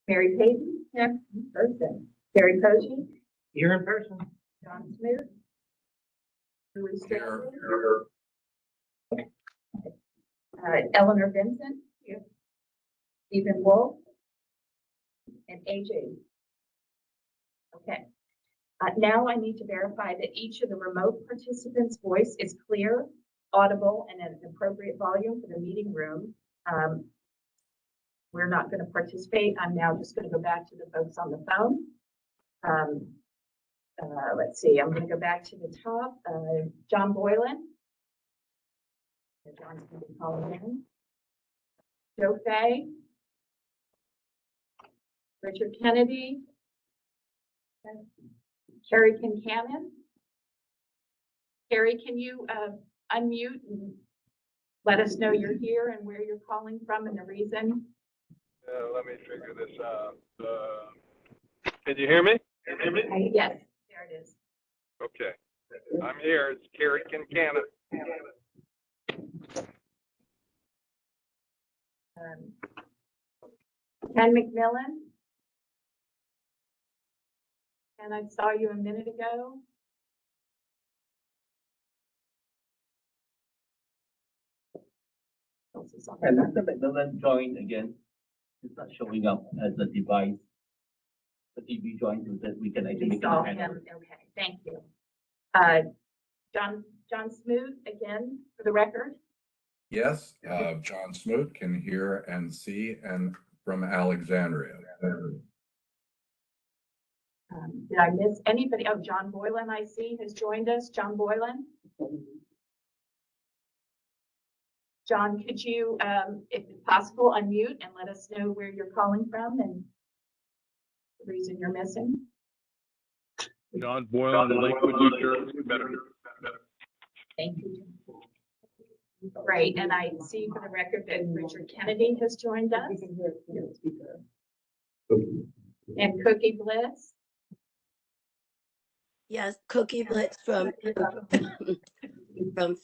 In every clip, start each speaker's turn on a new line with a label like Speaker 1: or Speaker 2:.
Speaker 1: Mary Payton, here in person. Terry Posey,
Speaker 2: Here in person.
Speaker 1: John Smith. Louis
Speaker 3: Here.
Speaker 1: Stanley, Eleanor Vincent, here. Stephen Wolf, and AJ. Okay. Now I need to verify that each of the remote participants' voice is clear, audible, and at an appropriate volume for the meeting room. We're not going to participate. I'm now just going to go back to the folks on the phone. Let's see, I'm going to go back to the top. John Boylan. John's going to be calling in. Joe Fay. Richard Kennedy. Carrie Kincannon. Carrie, can you unmute and let us know you're here and where you're calling from and the reason?
Speaker 4: Let me figure this out. Can you hear me?
Speaker 1: Yes, there it is.
Speaker 4: Okay. I'm here. It's Carrie Kincannon.
Speaker 1: Ken McMillan. And I saw you a minute ago.
Speaker 2: And Mr. McMillan joined again. It's not showing up as a device. But if you join so that we can actually make
Speaker 1: Saw
Speaker 2: it
Speaker 1: him.
Speaker 2: happen.
Speaker 1: Okay, thank you. John Smoot again for the record.
Speaker 3: Yes, John Smoot can hear and see and from Alexandria.
Speaker 1: Did I miss anybody? Oh, John Boylan, I see, has joined us. John Boylan. John, could you, if possible, unmute and let us know where you're calling from and the reason you're missing?
Speaker 4: John Boylan, Lakewood, New Jersey. Better.
Speaker 1: Thank you. Great, and I see for the record that Richard Kennedy has joined us. And Cookie Bliss.
Speaker 5: Yes, Cookie Blitz from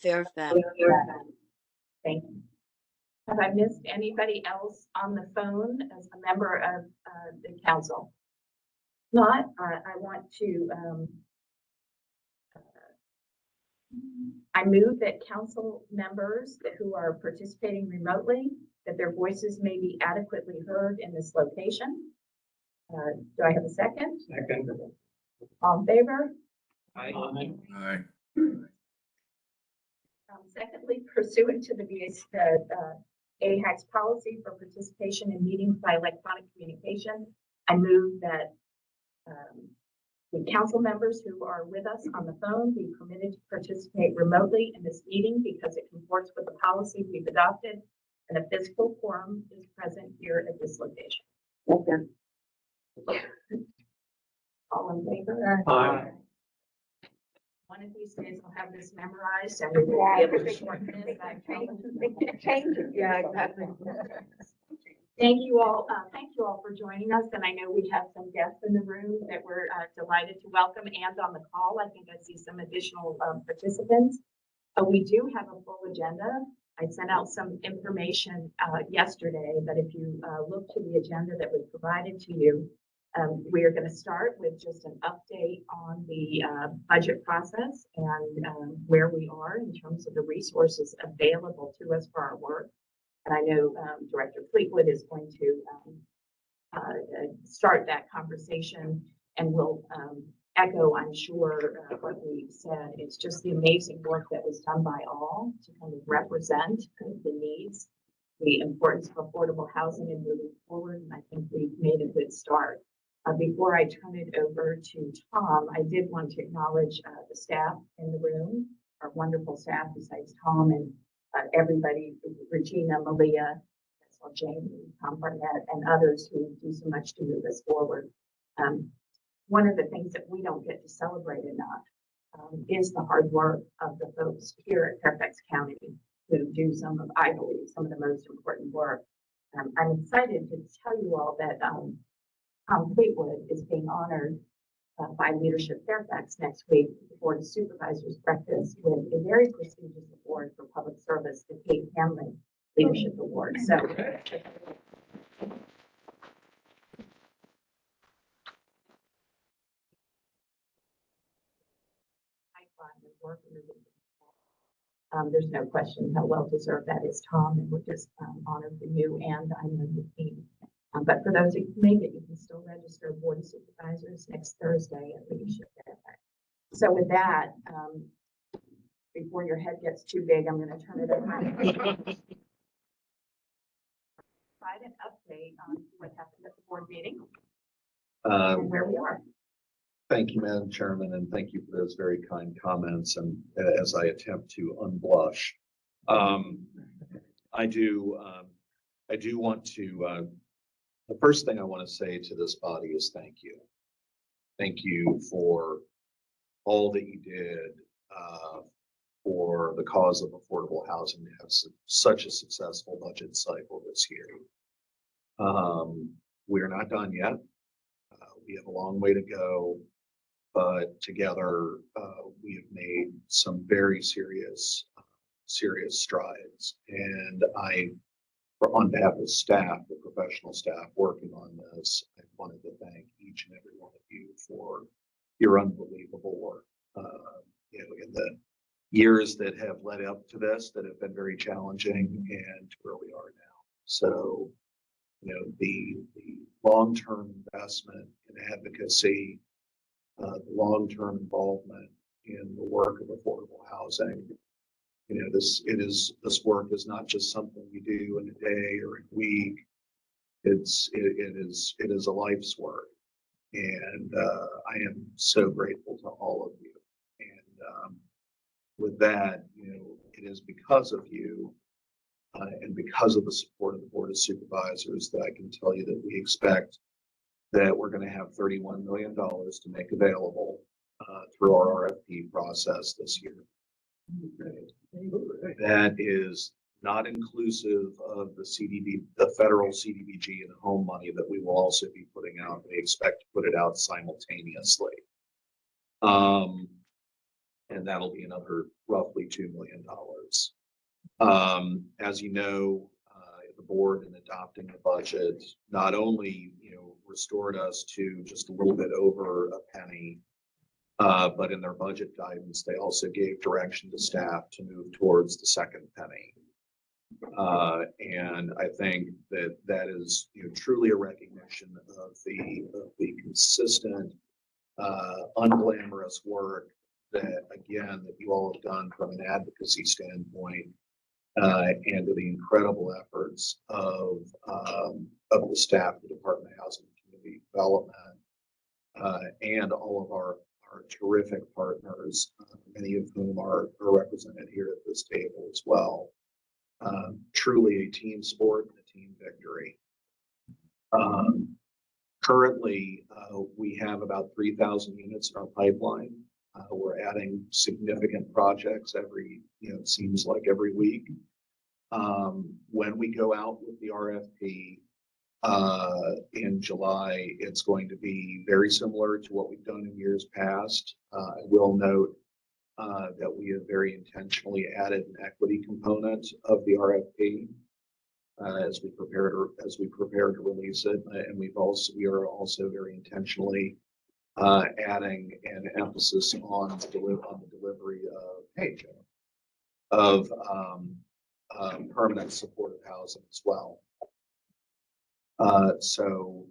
Speaker 5: Fairfax.
Speaker 1: Thank you. Have I missed anybody else on the phone as a member of the council? Not, I want to, I move that council members who are participating remotely, that their voices may be adequately heard in this location. Do I have a second?
Speaker 2: Second.
Speaker 1: All in favor?
Speaker 2: Aye.
Speaker 3: Aye.
Speaker 1: Secondly, pursuant to the AHAC's policy for participation in meetings by electronic communication, I move that the council members who are with us on the phone be permitted to participate remotely in this meeting because it comports with the policy we've adopted and a physical quorum is present here at this location. Okay. All in favor?
Speaker 2: Aye.
Speaker 1: One of these days I'll have this memorized and we will be able to shorten this.
Speaker 6: Change it, yeah, exactly.
Speaker 1: Thank you all for joining us. And I know we have some guests in the room that we're delighted to welcome and on the call. I think I see some additional participants. We do have a full agenda. I sent out some information yesterday, but if you look to the agenda that was provided to you, we are going to start with just an update on the budget process and where we are in terms of the resources available to us for our work. And I know Director Fleetwood is going to start that conversation and will echo, I'm sure, what we said. It's just the amazing work that was done by all to kind of represent the needs, the importance of affordable housing and moving forward. And I think we've made a good start. Before I turn it over to Tom, I did want to acknowledge the staff in the room, our wonderful staff besides Tom and everybody, Regina, Malia, Jamie, Tom Barnett, and others who do so much to move us forward. One of the things that we don't get to celebrate enough is the hard work of the folks here at Fairfax County who do some of, I believe, some of the most important work. I'm excited to tell you all that Tom Fleetwood is being honored by Leadership Fairfax next week, the Board of Supervisors breakfast with a very prestigious award for public service, the Kate Hamlin Leadership Award. So. There's no question how well deserved that is, Tom, and we're just honored for you and I know the team. But for those who can make it, you can still register Board of Supervisors next Thursday at Leadership Fairfax. So with that, before your head gets too big, I'm going to turn it over. Provide an update on what happened at the board meeting and where we are.
Speaker 7: Thank you, Madam Chairman, and thank you for those very kind comments. And as I attempt to unblush, I do want to, the first thing I want to say to this body is thank you. Thank you for all that you did for the cause of affordable housing to have such a successful budget cycle this year. We're not done yet. We have a long way to go. But together, we have made some very serious strides. And on behalf of staff, the professional staff working on this, I wanted to thank each and every one of you for your unbelievable work. In the years that have led up to this, that have been very challenging, and where we are now. So, the long-term investment in advocacy, the long-term involvement in the work of affordable housing. This work is not just something we do in a day or a week. It is a life's work, and I am so grateful to all of you. And with that, it is because of you and because of the support of the Board of Supervisors that I can tell you that we expect that we're going to have $31 million to make available through our RFP process this year. That is not inclusive of the federal CDBG and home money that we will also be putting out. We expect to put it out simultaneously. And that'll be another roughly $2 million. As you know, the board in adopting the budget not only restored us to just a little bit over a penny, but in their budget guidance, they also gave direction to staff to move towards the second penny. And I think that is truly a recognition of the consistent, unglamorous work that you all have done from an advocacy standpoint, and to the incredible efforts of the staff, the Department of Housing and Community Development, and all of our terrific partners, many of whom are represented here at this table as well. Truly a team sport and a team victory. Currently, we have about 3,000 units in our pipeline. We're adding significant projects it seems like every week. When we go out with the RFP in July, it's going to be very similar to what we've done in years past. I will note that we have very intentionally added an equity component of the RFP as we prepare to release it, and we are also very intentionally adding an emphasis on the delivery of permanent supportive housing as well. So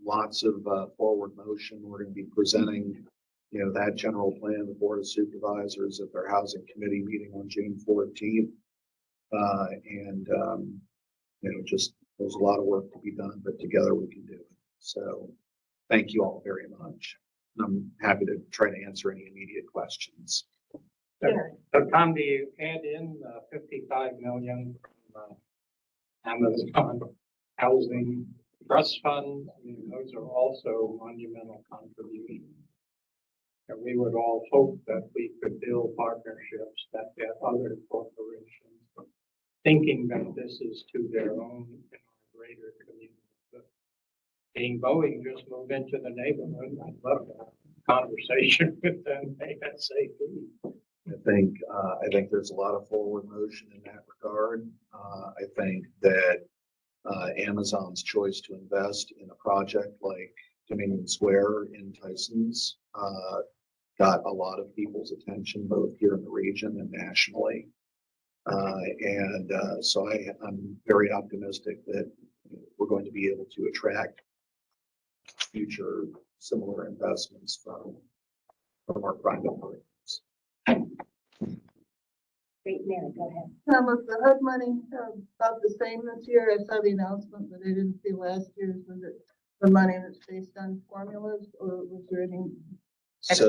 Speaker 7: lots of forward motion. We're going to be presenting that general plan to the Board of Supervisors at their Housing Committee meeting on June 14th. Just there's a lot of work to be done, but together we can do it. So thank you all very much. I'm happy to try to answer any immediate questions.
Speaker 8: So Tom, do you add in 55 million from Amazon Housing Trust Fund? I mean, those are also monumental contributions. And we would all hope that we could build partnerships that get other corporations thinking that this is to their own and our greater community. But being Boeing just moved into the neighborhood, I'd love that. conversation with them ASAP.
Speaker 7: I think there's a lot of forward motion in that regard. I think that Amazon's choice to invest in a project like Dominion Square in Tyson's got a lot of people's attention, both here in the region and nationally. So I'm very optimistic that we're going to be able to attract future similar investments from our private partners.
Speaker 1: Great, Mary, go ahead.
Speaker 6: Was the HUD money about the same this year? I saw the announcement, but I didn't see last year's. Was it the money that's based on formulas, or was there any?
Speaker 7: These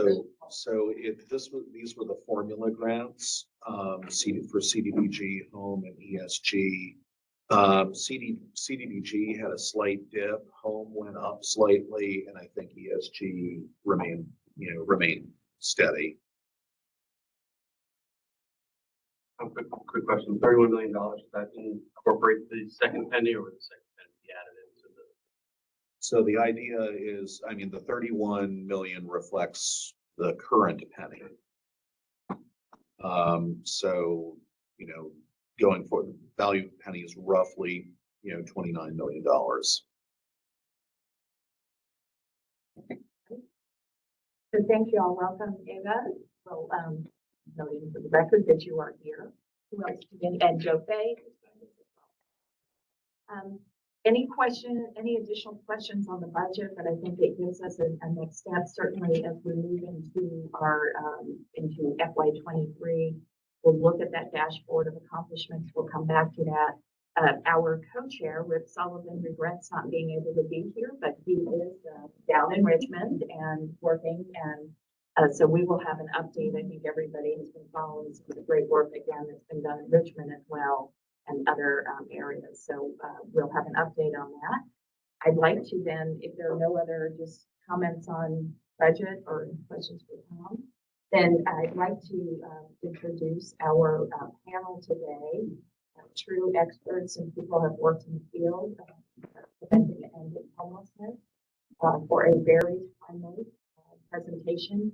Speaker 7: were the formula grants, for CDBG, home and ESG. CDBG had a slight dip, home went up slightly, and I think ESG remained steady.
Speaker 9: Quick question, $31 million, does that incorporate the second penny, or would the second penny be added into the?
Speaker 7: So the idea is, the 31 million reflects the current penny. Going forward, the value of the penny is roughly, $29 million.
Speaker 1: So thank you all. Welcome, Eva. So, noting for the record that you are here. Who else? And Joe Fay. Any additional questions on the budget? But I think it gives us a next step, certainly as we move into our, into FY23. We'll look at that dashboard of accomplishments. We'll come back to that. Our co-chair, Rip Sullivan, regrets not being able to be here, but he is down in Richmond and working. And so we will have an update. I think everybody has been following some of the great work again that's been done in Richmond as well and other areas. So we'll have an update on that. I'd like to then, if there are no other just comments on budget or questions for Tom, then I'd like to introduce our panel today. True experts and people have worked in the field preventing and ending homelessness for a very timely presentation.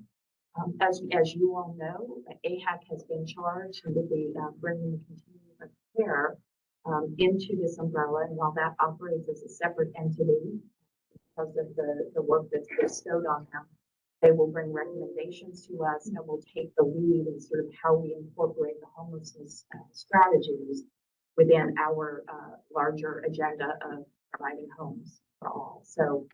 Speaker 1: As you all know, AHAC has been charged with the bringing the continuum of care into this umbrella, and while that operates as a separate entity because of the work that's bestowed on them, they will bring recommendations to us and will take the lead in sort of how we incorporate the homelessness strategies within our larger agenda of providing homes for all. So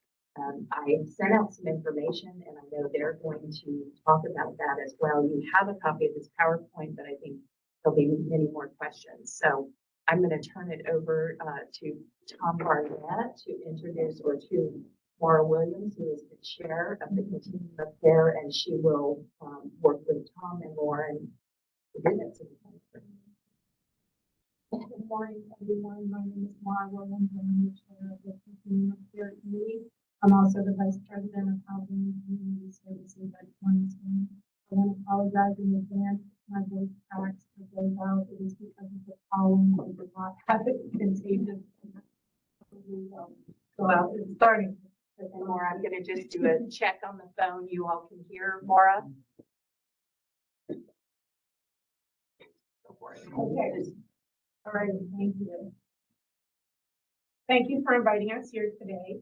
Speaker 1: I sent out some information, and I know they're going to talk about that as well. You have a copy of this PowerPoint, but I think there'll be many more questions. So I'm going to turn it over to Tom Barnett to introduce, or to Maura Williams, who is the chair of the Continuum of Care, and she will work with Tom and Lauren to do that.
Speaker 10: Good morning, everyone. My name is Maura Williams. I'm the chair of the Continuum of Care Committee. I'm also the vice president of Housing and Community Services at Cornerstone. I want to apologize in advance. My voice cracks or goes out. It is because of the pollen. I did not have it contagious. Go out. It's starting.
Speaker 1: And Maura, I'm going to just do a check on the phone. You all can hear Maura? Go for it.
Speaker 10: Okay. All right. Thank you. Thank you for inviting us here today.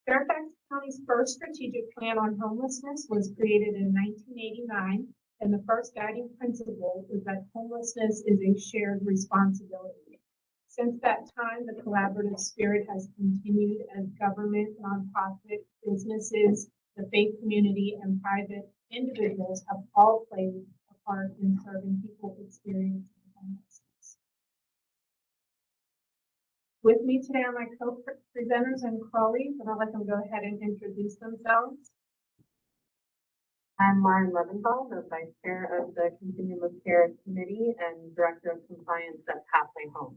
Speaker 10: Fairfax County's first strategic plan on homelessness was created in 1989, and the first guiding principle is that homelessness is a shared responsibility. Since that time, the collaborative spirit has continued as government, nonprofit, businesses, the faith community, and private individuals have all played a part in serving people experiencing homelessness. With me today are my co-presenters and colleagues, and I'll let them go ahead and introduce themselves.
Speaker 11: I'm Lauren Leventhal, the Vice Chair of the Continuum of Care Committee and Director of Compliance at Pathway Home.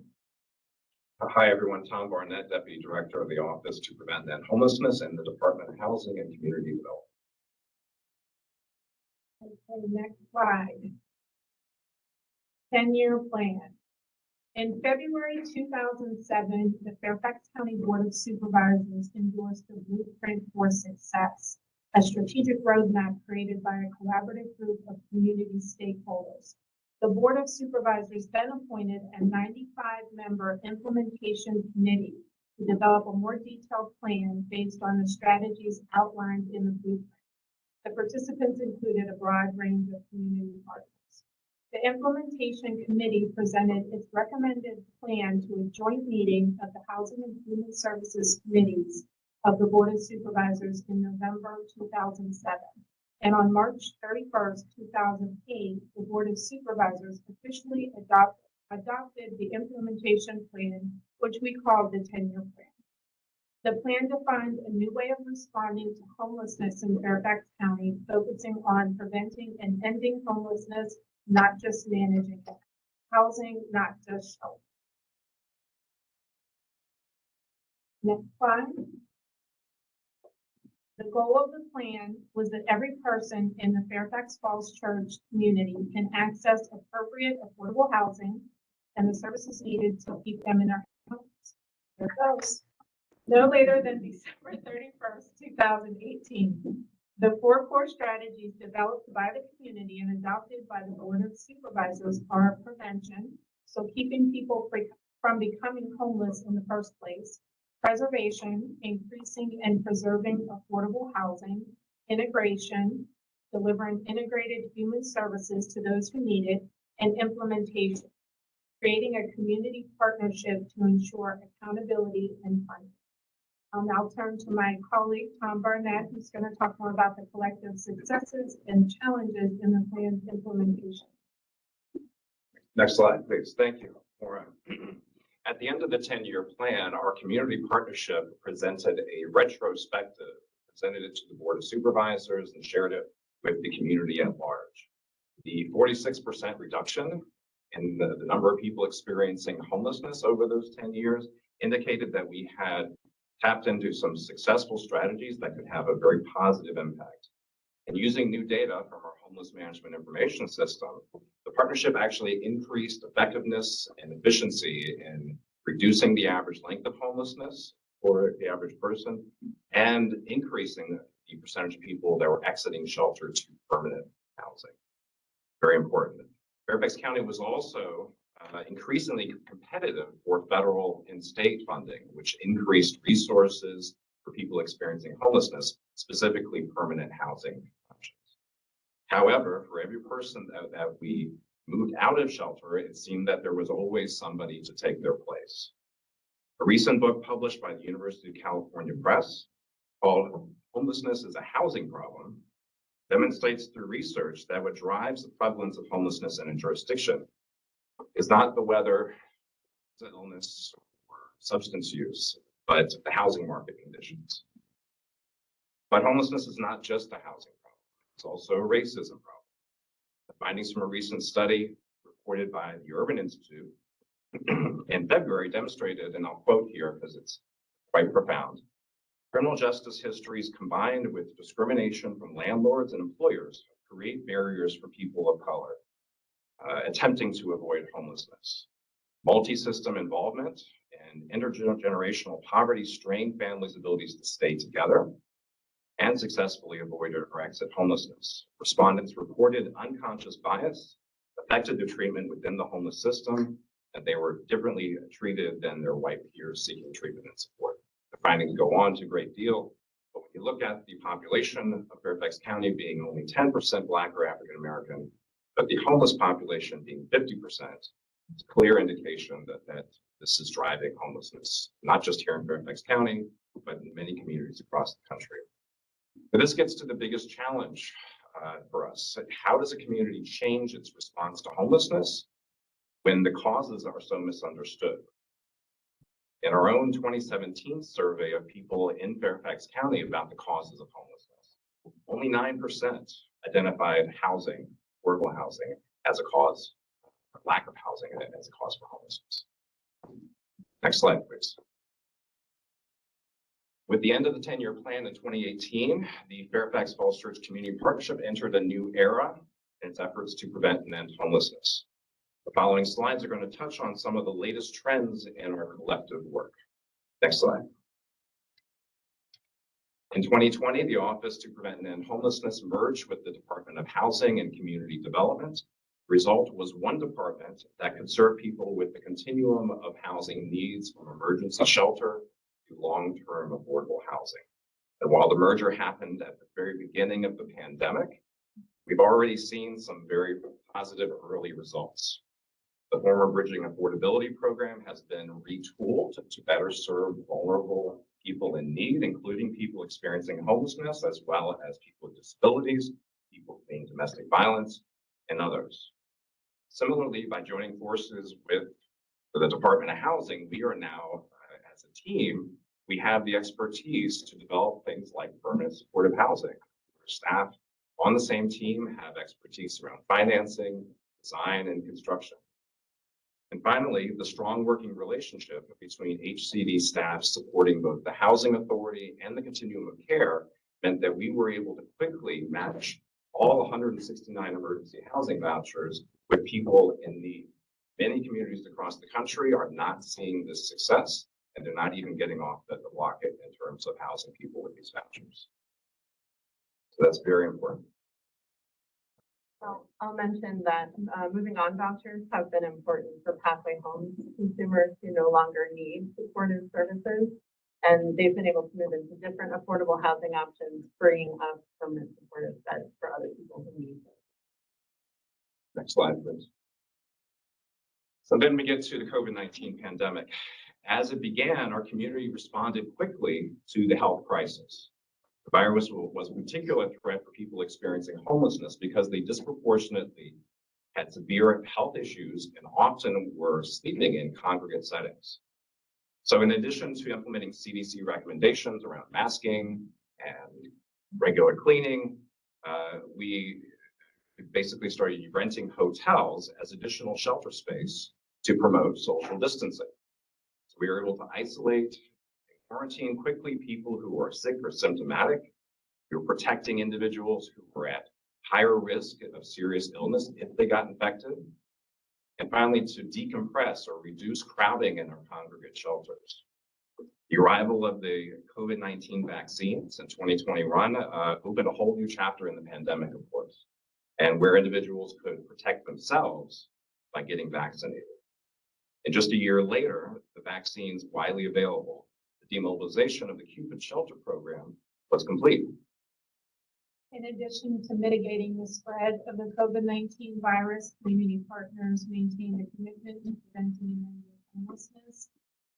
Speaker 12: Hi, everyone. Tom Barnett, Deputy Director of the Office to Prevent and End Homelessness in the Department of Housing and Community Development.
Speaker 10: Okay, next slide. 10-year plan. In February 2007, the Fairfax County Board of Supervisors endorsed the Blueprint for Success, a strategic roadmap created by a collaborative group of community stakeholders. The Board of Supervisors then appointed a 95-member implementation committee to develop a more detailed plan based on the strategies outlined in the blueprint. The participants included a broad range of community partners. The implementation committee presented its recommended plan to a joint meeting of the Housing and Human Services Committees of the Board of Supervisors in November 2007. And on March 31st, 2008, the Board of Supervisors officially adopted the implementation plan, which we called the 10-year plan. The plan defined a new way of responding to homelessness in Fairfax County, focusing on preventing and ending homelessness, not just managing it. Housing, not just shelter. Next slide. The goal of the plan was that every person in the Fairfax Falls Church community can access appropriate affordable housing and the services needed to keep them in their homes. There it goes. No later than December 31st, 2018. The 4 core strategies developed by the community and adopted by the Board of Supervisors are prevention, so keeping people from becoming homeless in the first place, preservation, increasing and preserving affordable housing, integration, delivering integrated human services to those who need it, and implementation, creating a community partnership to ensure accountability and funding. I'll now turn to my colleague, Tom Barnett, who's going to talk more about the collective successes and challenges in the plan's implementation.
Speaker 12: Next slide, please. Thank you, Maura. At the end of the 10-year plan, our community partnership presented a retrospective, presented it to the Board of Supervisors and shared it with the community at large. The 46% reduction in the number of people experiencing homelessness over those 10 years indicated that we had tapped into some successful strategies that could have a very positive impact. And using new data from our homeless management information system, the partnership actually increased effectiveness and efficiency in reducing the average length of homelessness for the average person and increasing the percentage of people that were exiting shelter to permanent housing. Very important. Fairfax County was also increasingly competitive for federal and state funding, which increased resources for people experiencing homelessness, specifically permanent housing options. However, for every person that we moved out of shelter, it seemed that there was always somebody to take their place. A recent book published by the University of California Press called Homelessness is a Housing Problem demonstrates through research that what drives the prevalence of homelessness in a jurisdiction is not the weather, illness, or substance use, but the housing market conditions. But homelessness is not just a housing problem. It's also a racism problem. The findings from a recent study reported by the Urban Institute in February demonstrated, and I'll quote here because it's quite profound, criminal justice histories combined with discrimination from landlords and employers create barriers for people of color attempting to avoid homelessness. Multi-system involvement and intergenerational poverty strain families' abilities to stay together and successfully avoid or exit homelessness. Respondents reported unconscious bias affected their treatment within the homeless system, and they were differently treated than their white peers seeking treatment and support. The findings go on to a great deal, but when you look at the population of Fairfax County being only 10% Black or African American, but the homeless population being 50%, it's a clear indication that this is driving homelessness, not just here in Fairfax County, but in many communities across the country. But this gets to the biggest challenge for us. How does a community change its response to homelessness when the causes are so misunderstood? In our own 2017 survey of people in Fairfax County about the causes of homelessness, only 9% identified housing, affordable housing, as a cause, or lack of housing as a cause for homelessness. Next slide, please. With the end of the 10-year plan in 2018, the Fairfax Falls Church Community Partnership entered a new era in its efforts to prevent and end homelessness. The following slides are going to touch on some of the latest trends in our collective work. Next slide. In 2020, the Office to Prevent and End Homelessness merged with the Department of Housing and Community Development. The result was one department that could serve people with the continuum of housing needs from emergency shelter to long-term affordable housing. And while the merger happened at the very beginning of the pandemic, we've already seen some very positive early results. The former Bridging Affordability Program has been retooled to better serve vulnerable people in need, including people experiencing homelessness, as well as people with disabilities, people fleeing domestic violence, and others. Similarly, by joining forces with the Department of Housing, we are now, as a team, we have the expertise to develop things like permanent supportive housing. Our staff on the same team have expertise around financing, design, and construction. And finally, the strong working relationship between HCD staff supporting both the Housing Authority and the continuum of care meant that we were able to quickly match all 169 emergency housing vouchers with people in need. Many communities across the country are not seeing this success, and they're not even getting off the block in terms of housing people with these vouchers. So that's very important.
Speaker 11: I'll mention that moving on vouchers have been important for Pathway Homes consumers who no longer need supportive services, and they've been able to move into different affordable housing options, freeing up permanent supportive beds for other people who need them.
Speaker 12: Next slide, please. So then we get to the COVID-19 pandemic. As it began, our community responded quickly to the health crisis. The virus was a particular threat for people experiencing homelessness because they disproportionately had severe health issues and often were sleeping in congregate settings. So in addition to implementing CDC recommendations around masking and regular cleaning, we basically started renting hotels as additional shelter space to promote social distancing. So we were able to isolate quarantine quickly people who are sick or symptomatic. We were protecting individuals who were at higher risk of serious illness if they got infected. And finally, to decompress or reduce crowding in our congregate shelters. The arrival of the COVID-19 vaccines in 2021 opened a whole new chapter in the pandemic, of course, and where individuals could protect themselves by getting vaccinated. And just a year later, the vaccines widely available. The demobilization of the Cupid shelter program was complete.
Speaker 10: In addition to mitigating the spread of the COVID-19 virus, community partners maintained a commitment to preventing and ending homelessness.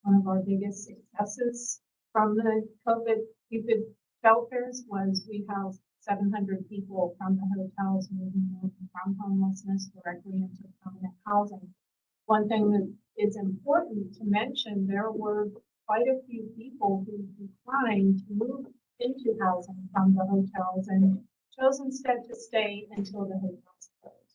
Speaker 10: One of our biggest successes from the COVID Cupid shelters was we housed 700 people from the hotels moving them from homelessness directly into permanent housing. One thing that is important to mention, there were quite a few people who declined to move into housing from the hotels and chose instead to stay until the hotels closed.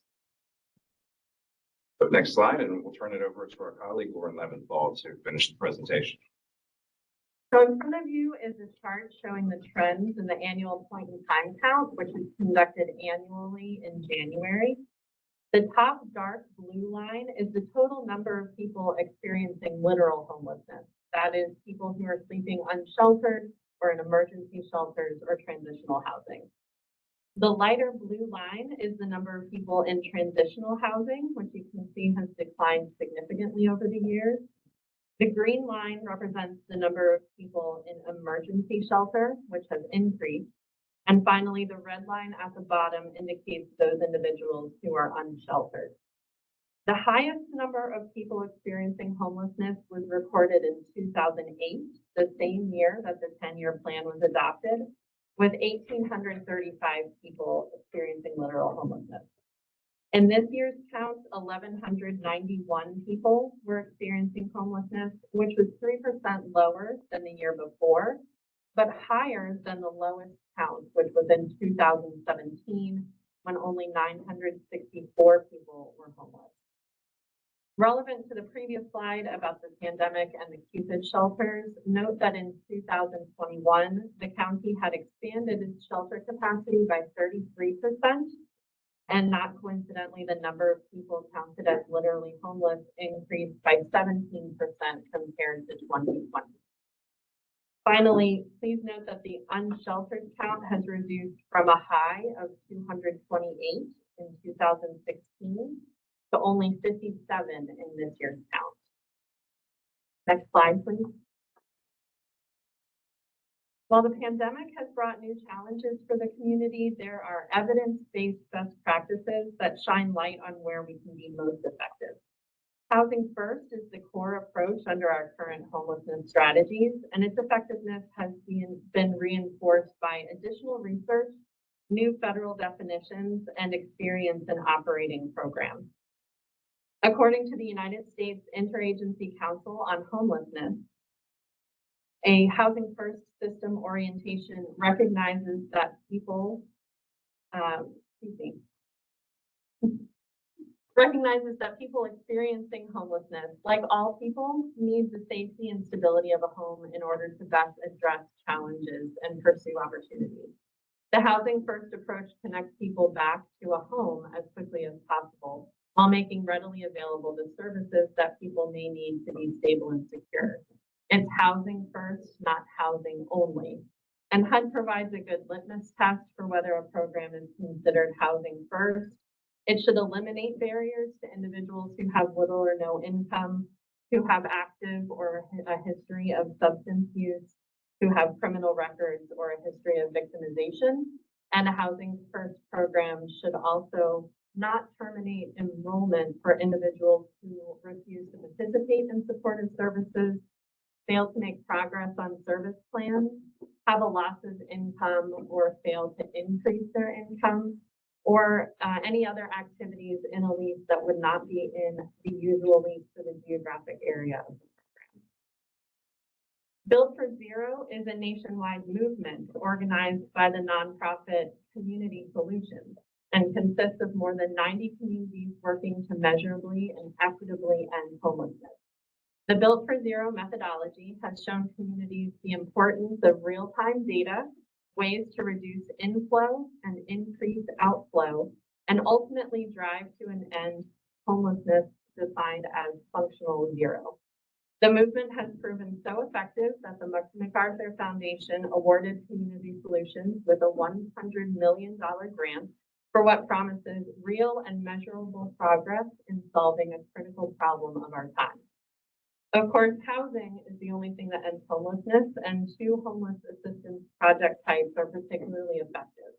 Speaker 12: So next slide, and we'll turn it over to our colleague, Lauren Leventhal, to finish the presentation.
Speaker 11: So in front of you is a chart showing the trends in the annual point in time count, which is conducted annually in January. The top dark blue line is the total number of people experiencing literal homelessness. That is people who are sleeping unsheltered or in emergency shelters or transitional housing. The lighter blue line is the number of people in transitional housing, which you can see has declined significantly over the years. The green line represents the number of people in emergency shelter, which has increased. And finally, the red line at the bottom indicates those individuals who are unsheltered. The highest number of people experiencing homelessness was recorded in 2008, the same year that the 10-year plan was adopted, with 1,835 people experiencing literal homelessness. In this year's count, 1,191 people were experiencing homelessness, which was 3% lower than the year before, but higher than the lowest count, which was in 2017, when only 964 people were homeless. Relevant to the previous slide about the pandemic and the Cupid shelters, note that in 2021, the county had expanded its shelter capacity by 33%, and not coincidentally, the number of people counted as literally homeless increased by 17% compared to 2020. Finally, please note that the unsheltered count has reduced from a high of 228 in 2016 to only 57 in this year's count. Next slide, please. While the pandemic has brought new challenges for the community, there are evidence-based best practices that shine light on where we can be most effective. Housing first is the core approach under our current homelessness strategies, and its effectiveness has been reinforced by additional research, new federal definitions, and experience in operating programs. According to the United States Interagency Council on Homelessness, a housing first system orientation recognizes that people, experiencing homelessness, like all people, need the safety and stability of a home in order to best address challenges and pursue opportunities. The housing first approach connects people back to a home as quickly as possible, while making readily available the services that people may need to be stable and secure. It's housing first, not housing only. And HUD provides a good litmus test for whether a program is considered housing first. It should eliminate barriers to individuals who have little or no income, who have active or a history of substance use, who have criminal records or a history of victimization. And a housing first program should also not terminate enrollment for individuals who refuse to participate in supportive services, fail to make progress on service plans, have a loss of income, or fail to increase their income, or any other activities in a lease that would not be in the usual lease for the geographic area of the program. Build for Zero is a nationwide movement organized by the nonprofit Community Solutions and consists of more than 90 communities working to measurably and equitably end homelessness. The Built for Zero methodology has shown communities the importance of real-time data, ways to reduce inflow and increase outflow, and ultimately drive to an end homelessness defined as functional zero. The movement has proven so effective that the MacArthur Foundation awarded Community Solutions with a $100 million grant for what promises real and measurable progress in solving a critical problem of our time. Of course, housing is the only thing that ends homelessness, and 2 homeless assistance project types are particularly effective.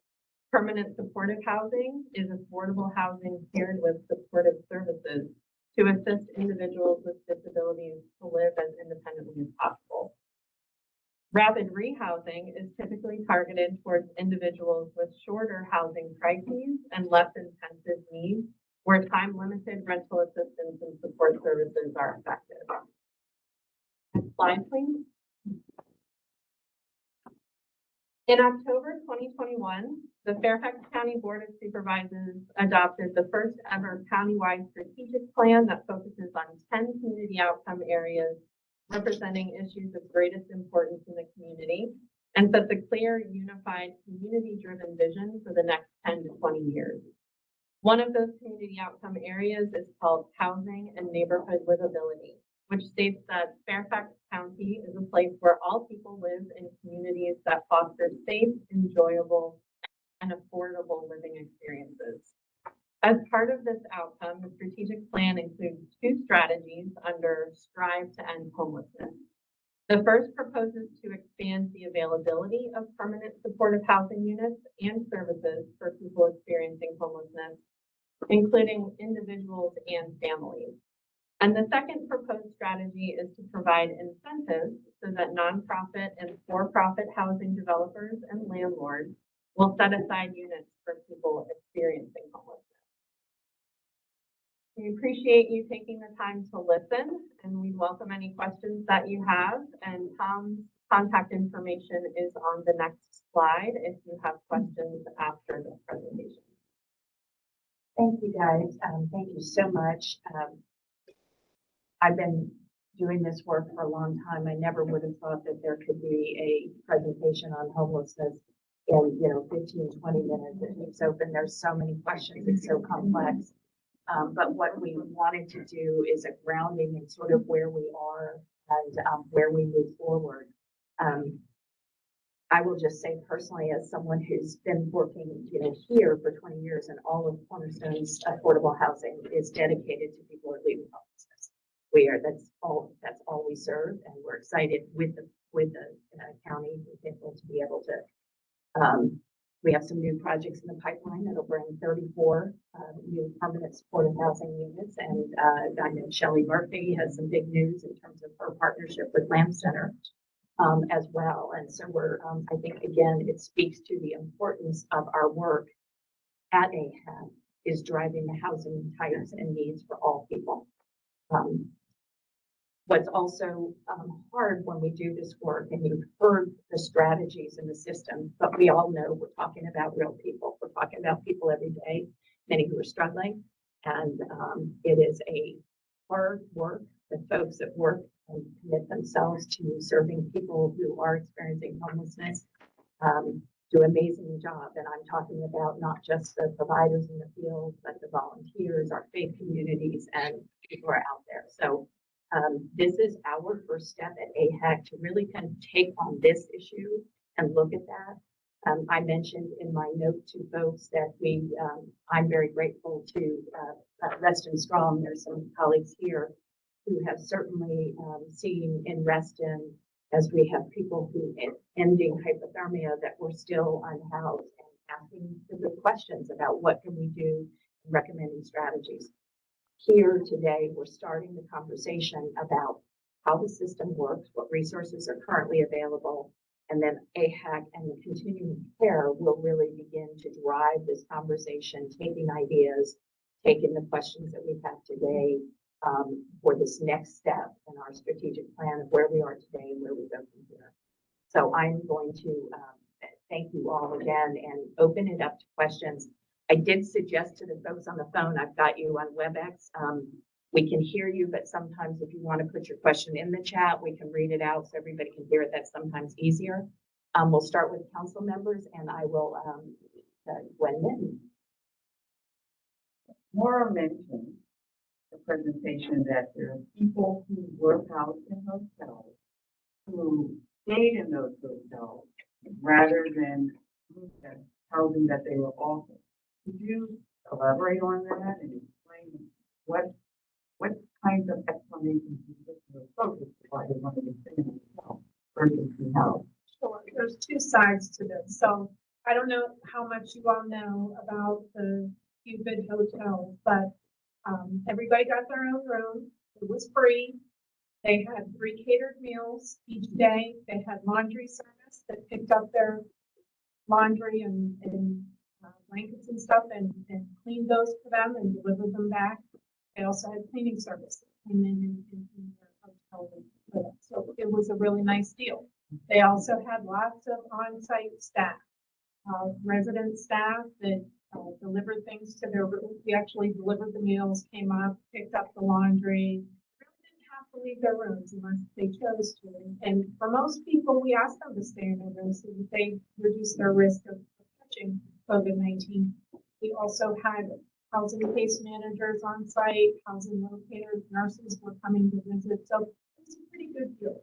Speaker 11: Permanent supportive housing is affordable housing paired with supportive services to assist individuals with disabilities to live as independently as possible. Rapid rehousing is typically targeted towards individuals with shorter housing crises and less intensive needs, where time-limited rental assistance and support services are effective. Next slide, please. In October 2021, the Fairfax County Board of Supervisors adopted the first ever countywide strategic plan that focuses on 10 community outcome areas representing issues of greatest importance in the community and sets a clear, unified, community-driven vision for the next 10 to 20 years. One of those community outcome areas is called housing and neighborhood livability, which states that Fairfax County is a place where all people live in communities that foster safe, enjoyable, and affordable living experiences. As part of this outcome, the strategic plan includes 2 strategies under Strive to End Homelessness. The first proposes to expand the availability of permanent supportive housing units and services for people experiencing homelessness, including individuals and families. And the second proposed strategy is to provide incentives so that nonprofit and for-profit housing developers and landlords will set aside units for people experiencing homelessness. We appreciate you taking the time to listen, and we welcome any questions that you have. And Tom's contact information is on the next slide if you have questions after the presentation.
Speaker 1: Thank you, guys. Thank you so much. I've been doing this work for a long time. I never would have thought that there could be a presentation on homelessness in 15, 20 minutes. It's open. There's so many questions. It's so complex. But what we wanted to do is a grounding in sort of where we are and where we move forward. I will just say personally, as someone who's been working, here for 20 years, and all of Cornerstone's affordable housing is dedicated to people who are leaving homelessness. That's all we serve, and we're excited with the county, to be able to, we have some new projects in the pipeline that'll bring 34 new permanent supportive housing units. And I know Shelley Murphy has some big news in terms of her partnership with Lamb Center as well. And so I think, again, it speaks to the importance of our work at AHAC is driving the housing types and needs for all people. What's also hard when we do this work, and you've heard the strategies in the system, but we all know we're talking about real people. We're talking about people every day, many who are struggling, and it is a hard work. The folks that work and commit themselves to serving people who are experiencing homelessness do an amazing job. And I'm talking about not just the providers in the field, but the volunteers, our faith communities, and people who are out there. So this is our first step at AHAC to really kind of take on this issue and look at that. I mentioned in my note to folks that I'm very grateful to Reston Strom. There's some colleagues here who have certainly seen in Reston, as we have people who ending hypothermia, that were still unhoused, and asking the good questions about what can we do, and recommending strategies. Here today, we're starting the conversation about how the system works, what resources are currently available, and then AHAC and the continuing care will really begin to drive this conversation, taking ideas, taking the questions that we've had today for this next step in our strategic plan of where we are today and where we go from here. So I'm going to thank you all again and open it up to questions. I did suggest to the folks on the phone, I've got you on WebEx. We can hear you, but sometimes if you want to put your question in the chat, we can read it out so everybody can hear it. That's sometimes easier. We'll start with council members, and I will Gwen Minton.
Speaker 13: Maura mentioned the presentation that there are people who were housed in hotels who stayed in those hotels rather than the housing that they were offered. Could you elaborate on that and explain what kinds of explanations you give to the folks as to why they want to stay in a hotel versus the house?
Speaker 10: Sure, there's two sides to this. So I don't know how much you all know about the Cupid hotels, but everybody got their own room. It was free. They had 3 catered meals each day. They had laundry service that picked up their laundry and blankets and stuff and cleaned those for them and delivered them back. They also had cleaning service that came in their hotel with them. So it was a really nice deal. They also had lots of on-site staff, resident staff that delivered things to their room. We actually delivered the meals, came up, picked up the laundry. They really didn't have to leave their rooms unless they chose to. And for most people, we asked them to stay in their rooms so that they reduce their risk of catching COVID-19. We also had housing case managers on site, housing locators, nurses were coming to visit. So it was a pretty good deal.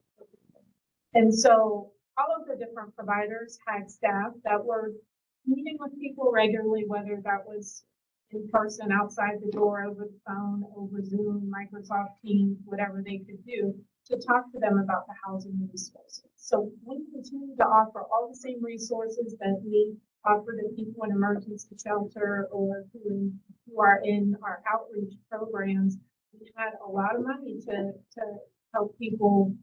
Speaker 10: And so all of the different providers had staff that were meeting with people regularly, whether that was in person, outside the door, over the phone, over Zoom, Microsoft Teams, whatever they could do to talk to them about the housing resources. So we continue to offer all the same resources that we offer to people in emergency shelter or who are in our outreach programs. We had a lot of money to help people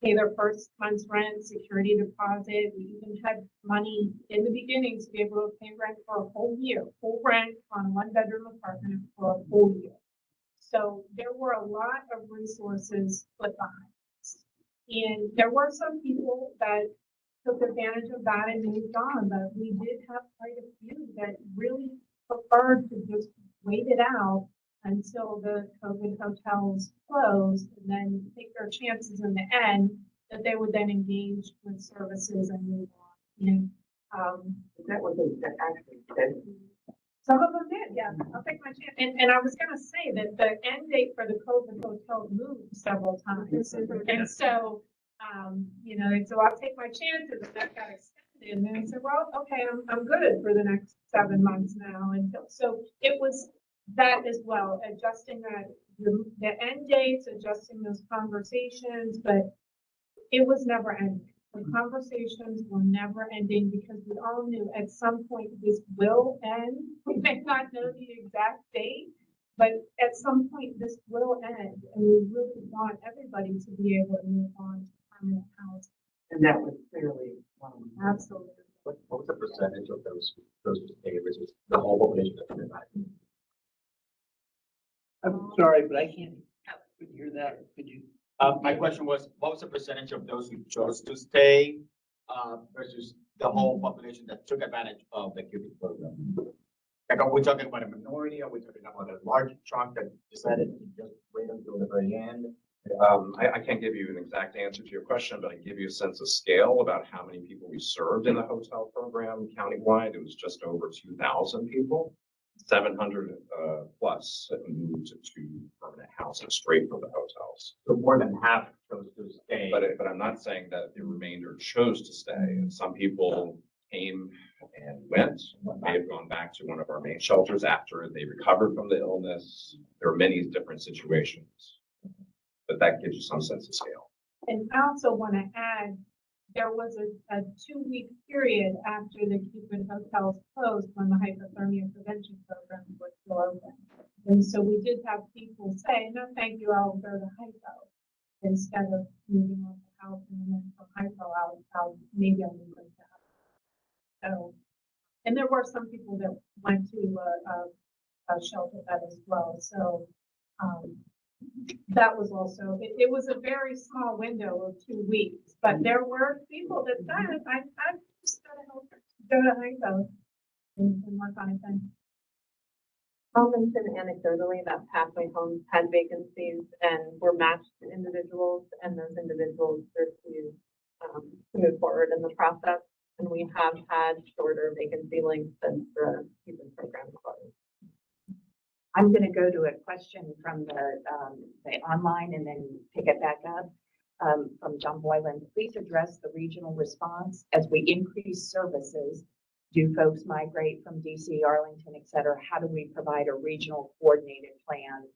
Speaker 10: pay their first month's rent, security deposit. We even had money in the beginning to be able to pay rent for a whole year, full rent on a 1-bedroom apartment for a full year. So there were a lot of resources put behind us. And there were some people that took advantage of that and moved on, but we did have quite a few that really preferred to just wait it out until the COVID hotels closed and then take their chances in the end that they would then engage with services and move on. And,
Speaker 13: that was that actually said.
Speaker 10: some of them did, yeah. I'll take my chance. And I was going to say that the end date for the COVID hotel moved several times. And so You know, and so I'll take my chances, and that got extended, and then I said, well, okay, I'm good for the next 7 months now, until, so it was that as well, adjusting the end dates, adjusting those conversations, but it was never ending. The conversations were never ending because we all knew at some point this will end. We may not know the exact date, but at some point this will end, and we really want everybody to be able to move on to permanent housing.
Speaker 13: And that was clearly one of them.
Speaker 10: Absolutely.
Speaker 9: What was the percentage of those who stayed versus the whole population that came back?
Speaker 2: I'm sorry, but I couldn't hear that. Could you? My question was, what was the percentage of those who chose to stay, versus the whole population that took advantage of the CUBIC program? Like, are we talking about a minority? Are we talking about a large chunk that decided to just wait until the very end?
Speaker 12: I can't give you an exact answer to your question, but I can give you a sense of scale about how many people we served in the hotel program countywide. It was just over 2,000 people. 700 plus moved to permanent housing straight from the hotels.
Speaker 2: So more than half chose to stay.
Speaker 12: But I'm not saying that the remainder chose to stay. Some people came and went, may have gone back to one of our main shelters after they recovered from the illness. There are many different situations, but that gives you some sense of scale.
Speaker 10: And I also want to add, there was a 2-week period after the Cupid hotels closed when the hypothermia prevention program was still open. And so we did have people say, no, thank you, I'll go to hypo instead of moving on to housing, and then from hypo maybe I'll move into housing. So, and there were some people that went to a shelter bed as well. So, that was also, it was a very small window of 2 weeks, but there were people that said, I just gotta help go to HICO and work on it then.
Speaker 11: I'll mention anecdotally that Pathway Homes had vacancies and were matched to individuals, and those individuals refused to move forward in the process. And we have had shorter vacancy lengths since the Cupid program closed.
Speaker 1: I'm going to go to a question from the online and then pick it back up from John Boylan. Please address the regional response as we increase services. Do folks migrate from DC, Arlington, et cetera? How do we provide a regional coordinated plan?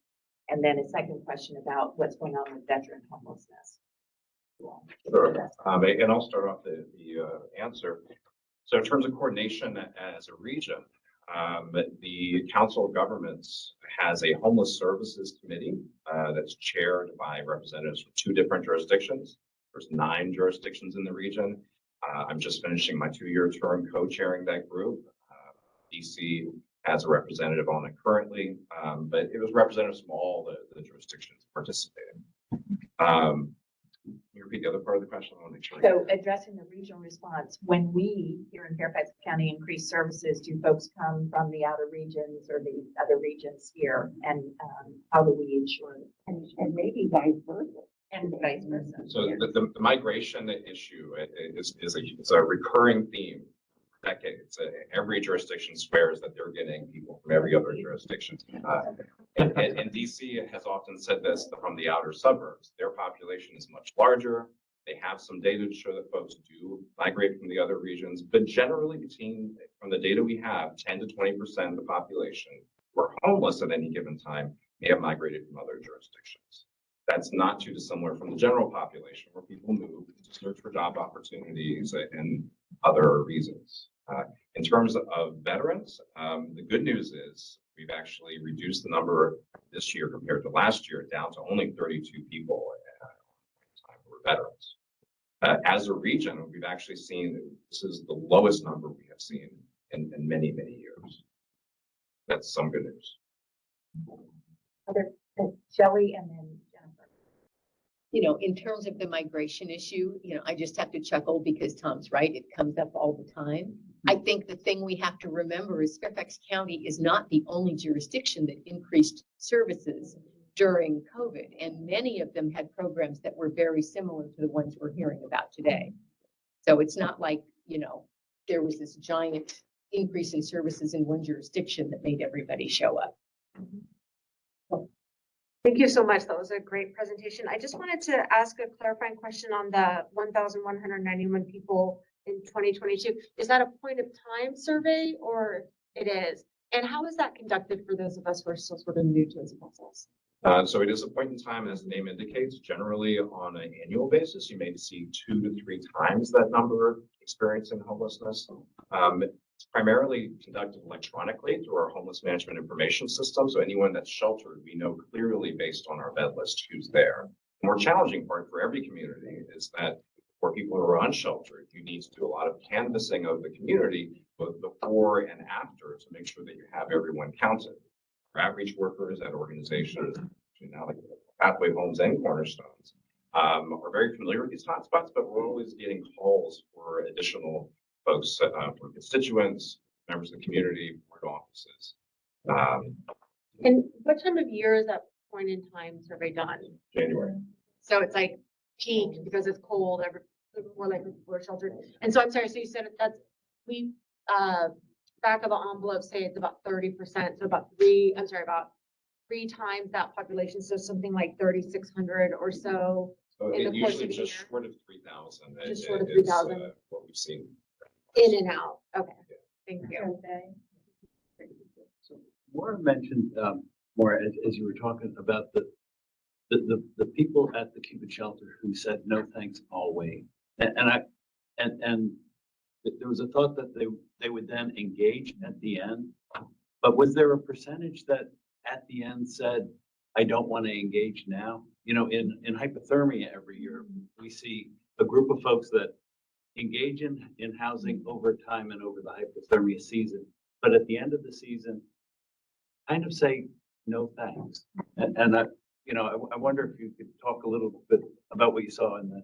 Speaker 1: And then a second question about what's going on with veteran homelessness.
Speaker 12: Sure. And I'll start off the answer. So in terms of coordination as a region, the Council of Governments has a homeless services committee that's chaired by representatives from 2 different jurisdictions. There's 9 jurisdictions in the region. I'm just finishing my 2-year term co-chairing that group. DC has a representative on it currently, but it was representatives from all the jurisdictions participating. Can you repeat the other part of the question? I want to make sure.
Speaker 1: So addressing the regional response, when we here in Fairfax County increase services, do folks come from the outer regions or the other regions here? And how do we ensure?
Speaker 13: And maybe vice versa.
Speaker 1: And vice versa.
Speaker 12: So the migration issue is a recurring theme. Decades. Every jurisdiction swears that they're getting people from every other jurisdiction. And DC has often said this from the outer suburbs. Their population is much larger. They have some data to show that folks do migrate from the other regions, but generally from the data we have, 10 to 20% of the population who are homeless at any given time may have migrated from other jurisdictions. That's not too dissimilar from the general population where people move to search for job opportunities and other reasons. In terms of veterans, the good news is we've actually reduced the number this year compared to last year down to only 32 people who are veterans. As a region, we've actually seen this is the lowest number we have seen in many, many years. That's some good news.
Speaker 1: Shelley and then Jennifer.
Speaker 14: You know, in terms of the migration issue, I just have to chuckle because Tom's right. It comes up all the time. I think the thing we have to remember is Fairfax County is not the only jurisdiction that increased services during COVID, and many of them had programs that were very similar to the ones we're hearing about today. So it's not like, there was this giant increase in services in one jurisdiction that made everybody show up.
Speaker 15: Thank you so much. That was a great presentation. I just wanted to ask a clarifying question on the 1,191 people in 2022. Is that a point of time survey or it is? And how is that conducted for those of us who are still sort of new to this process?
Speaker 12: So it is a point in time, as the name indicates, generally on an annual basis. You may see 2 to 3 times that number experiencing homelessness. It's primarily conducted electronically through our homeless management information system. So anyone that's sheltered, we know clearly based on our bed list who's there. The more challenging part for every community is that for people who are unsheltered, you need to do a lot of canvassing of the community, both before and after, to make sure that you have everyone counted. Our outreach workers at organizations, now like Pathway Homes and Cornerstones, are very familiar with these hotspots, but we're always getting calls for additional folks, from constituents, members of the community, board offices.
Speaker 15: And what time of year is that point in time survey done?
Speaker 12: January.
Speaker 15: So it's like peak because it's cold, we're sheltered. And so I'm sorry, so you said that's, we, back of the envelope say it's about 30%, so about 3 times that population, so something like 3,600 or so.
Speaker 12: So
Speaker 15: in
Speaker 12: it
Speaker 15: the course
Speaker 12: usually
Speaker 15: of the
Speaker 12: just
Speaker 15: year.
Speaker 12: short of 3,000.
Speaker 15: Just short of
Speaker 12: is,
Speaker 15: 3,000.
Speaker 12: What we've seen.
Speaker 15: In and out, okay, thank you.
Speaker 16: Maura mentioned, Maura, as you were talking about the people at the Cupid shelter who said, no, thanks, I'll wait. And there was a thought that they would then engage at the end, but was there a percentage that at the end said, I don't want to engage now? You know, in hypothermia every year, we see a group of folks that engage in housing over time and over the hypothermia season, but at the end of the season, kind of say, no, thanks. And I, you know, I wonder if you could talk a little bit about what you saw in the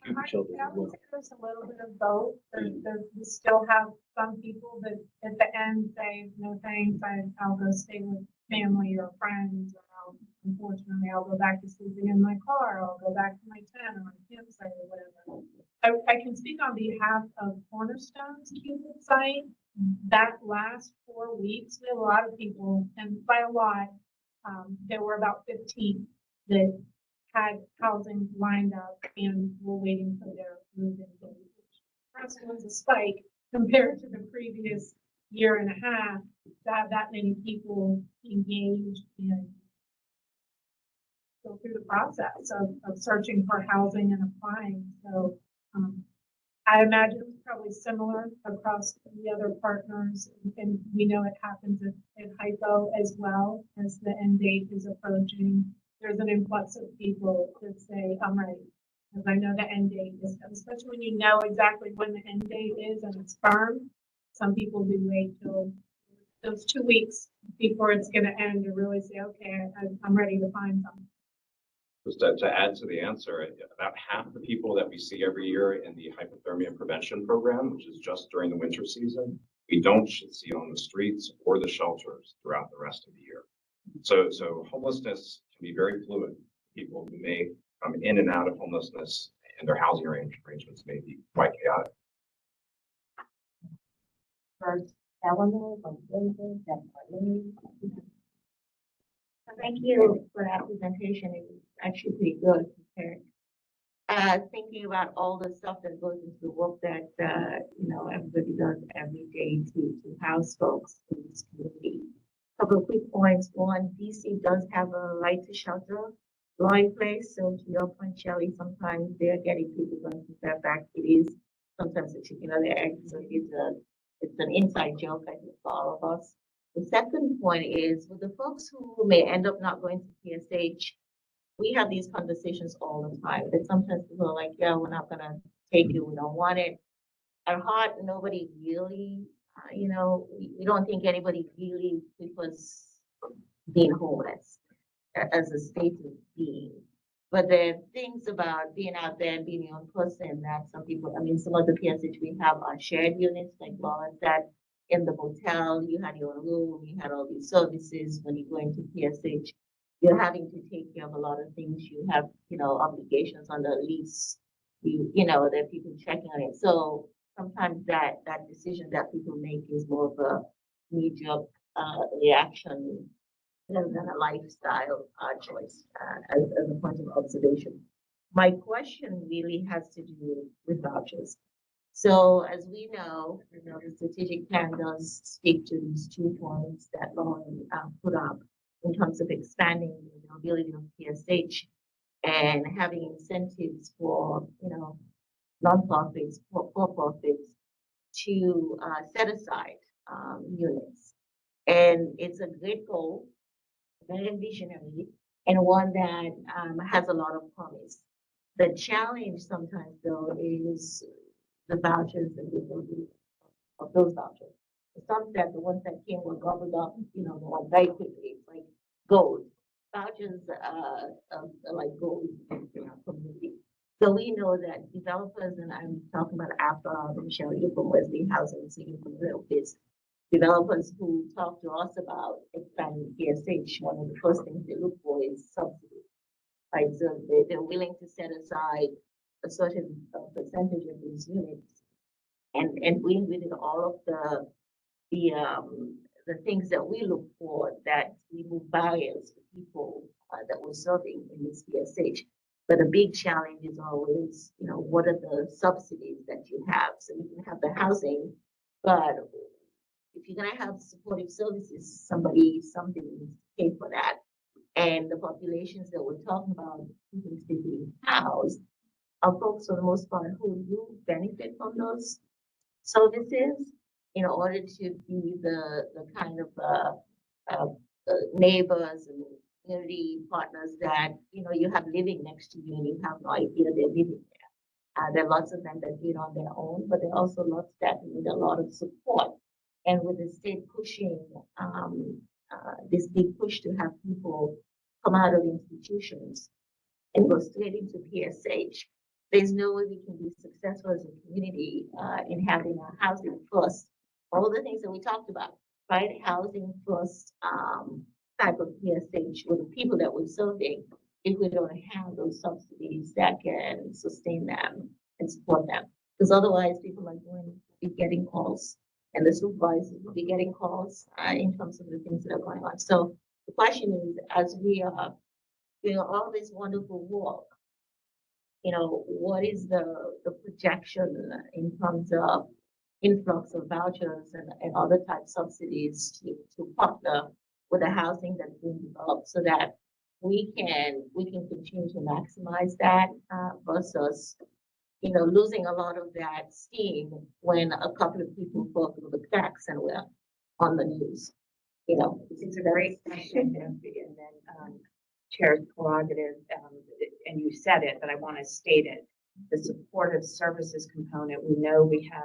Speaker 16: Cupid shelter as well.
Speaker 10: There's a little bit of both. We still have some people that at the end say, no thanks, I'll go stay with family or friends, or unfortunately, I'll go back to sleeping in my car, or I'll go back to my tent or my campsite or whatever. I can speak on behalf of Cornerstone's Cupid site. That last 4 weeks, we had a lot of people, and by a lot, there were about 15 that had housing lined up and were waiting for their move-in date. Which was a spike compared to the previous year and a half to have that many people engaged and go through the process of searching for housing and applying. So I imagine it was probably similar across the other partners, and we know it happens at hypo as well as the end date is approaching. There's an influx of people that say, I'm ready, because I know the end date is, especially when you know exactly when the end date is and it's firm. Some people do wait till those 2 weeks before it's going to end to really say, okay, I'm ready to find something.
Speaker 12: Just to add to the answer, about half the people that we see every year in the hypothermia prevention program, which is just during the winter season, we don't see on the streets or the shelters throughout the rest of the year. So homelessness can be very fluid. People who may come in and out of homelessness and their housing arrangements may be quite chaotic.
Speaker 17: Thank you for that presentation. It was actually pretty good compared. Thinking about all the stuff that goes into the work that, everybody does every day to house folks in this community. Couple of quick points. One, DC does have a right to shelter law in place. So to your point, Shelley, sometimes they're getting people going to Fairfax. It is sometimes a chicken or the egg. So it's an inside joke, I think, for all of us. The second point is with the folks who may end up not going to PSH, we have these conversations all the time. But sometimes people are like, yeah, we're not going to take you. We don't want it. At heart, nobody really, we don't think anybody really prefers being homeless as a state of being. But there are things about being out there and being your own person that some people, some of the PSH we have are shared units, like Laura said. In the hotel, you had your own room, you had all these services. When you go into PSH, you're having to take care of a lot of things. You have, obligations on the lease. There are people checking on it. So sometimes that decision that people make is more of a knee-jerk reaction rather than a lifestyle choice as a point of observation. My question really has to do with vouchers. So as we know, the strategic plan does speak to these 2 points that Lauren put up in terms of expanding the availability of PSH and having incentives for, nonprofits, for-profits to set aside units. And it's a great goal, very visionary, and one that has a lot of promise. The challenge sometimes, though, is the vouchers and the ability of those vouchers. Some said the ones that came were gobbled up, very quickly, like gold. Vouchers are like gold in our community. So we know that developers, and I'm talking about APA, Michelle, you're from Wesley Housing, so you're from real biz. Developers who talk to us about expanding PSH, one of the first things they look for is subsidy. Right, so they're willing to set aside a certain percentage of these units and bring with it all of the things that we look for that remove barriers for people that we're serving in this PSH. But a big challenge is always, what are the subsidies that you have? So you can have the housing, but if you're gonna have supportive services, something needs to pay for that. And the populations that we're talking about, who is being housed, are folks for the most part who do benefit from those services in order to be the kind of neighbors and community partners that you have living next to you and you have no idea they're living there. There are lots of them that do it on their own, but there are also lots that need a lot of support. And with the state pushing this big push to have people come out of institutions and go straight into PSH, there's no way we can be successful as a community in having a housing first. All the things that we talked about, right? Housing first type of PSH with the people that we're serving, if we don't have those subsidies that can sustain them and support them. Because otherwise people are going to be getting calls and the supervisors will be getting calls in terms of the things that are going on. So the question is, as we are doing all this wonderful work, what is the projection in terms of influx of vouchers and other type subsidies to partner with the housing that's being developed so that we can continue to maximize that versus losing a lot of that steam when a couple of people fall through the cracks and we're on the news.
Speaker 15: It's a great question, and then Chair's prerogative, and you said it, but I want to state it. The supportive services component, we know we have,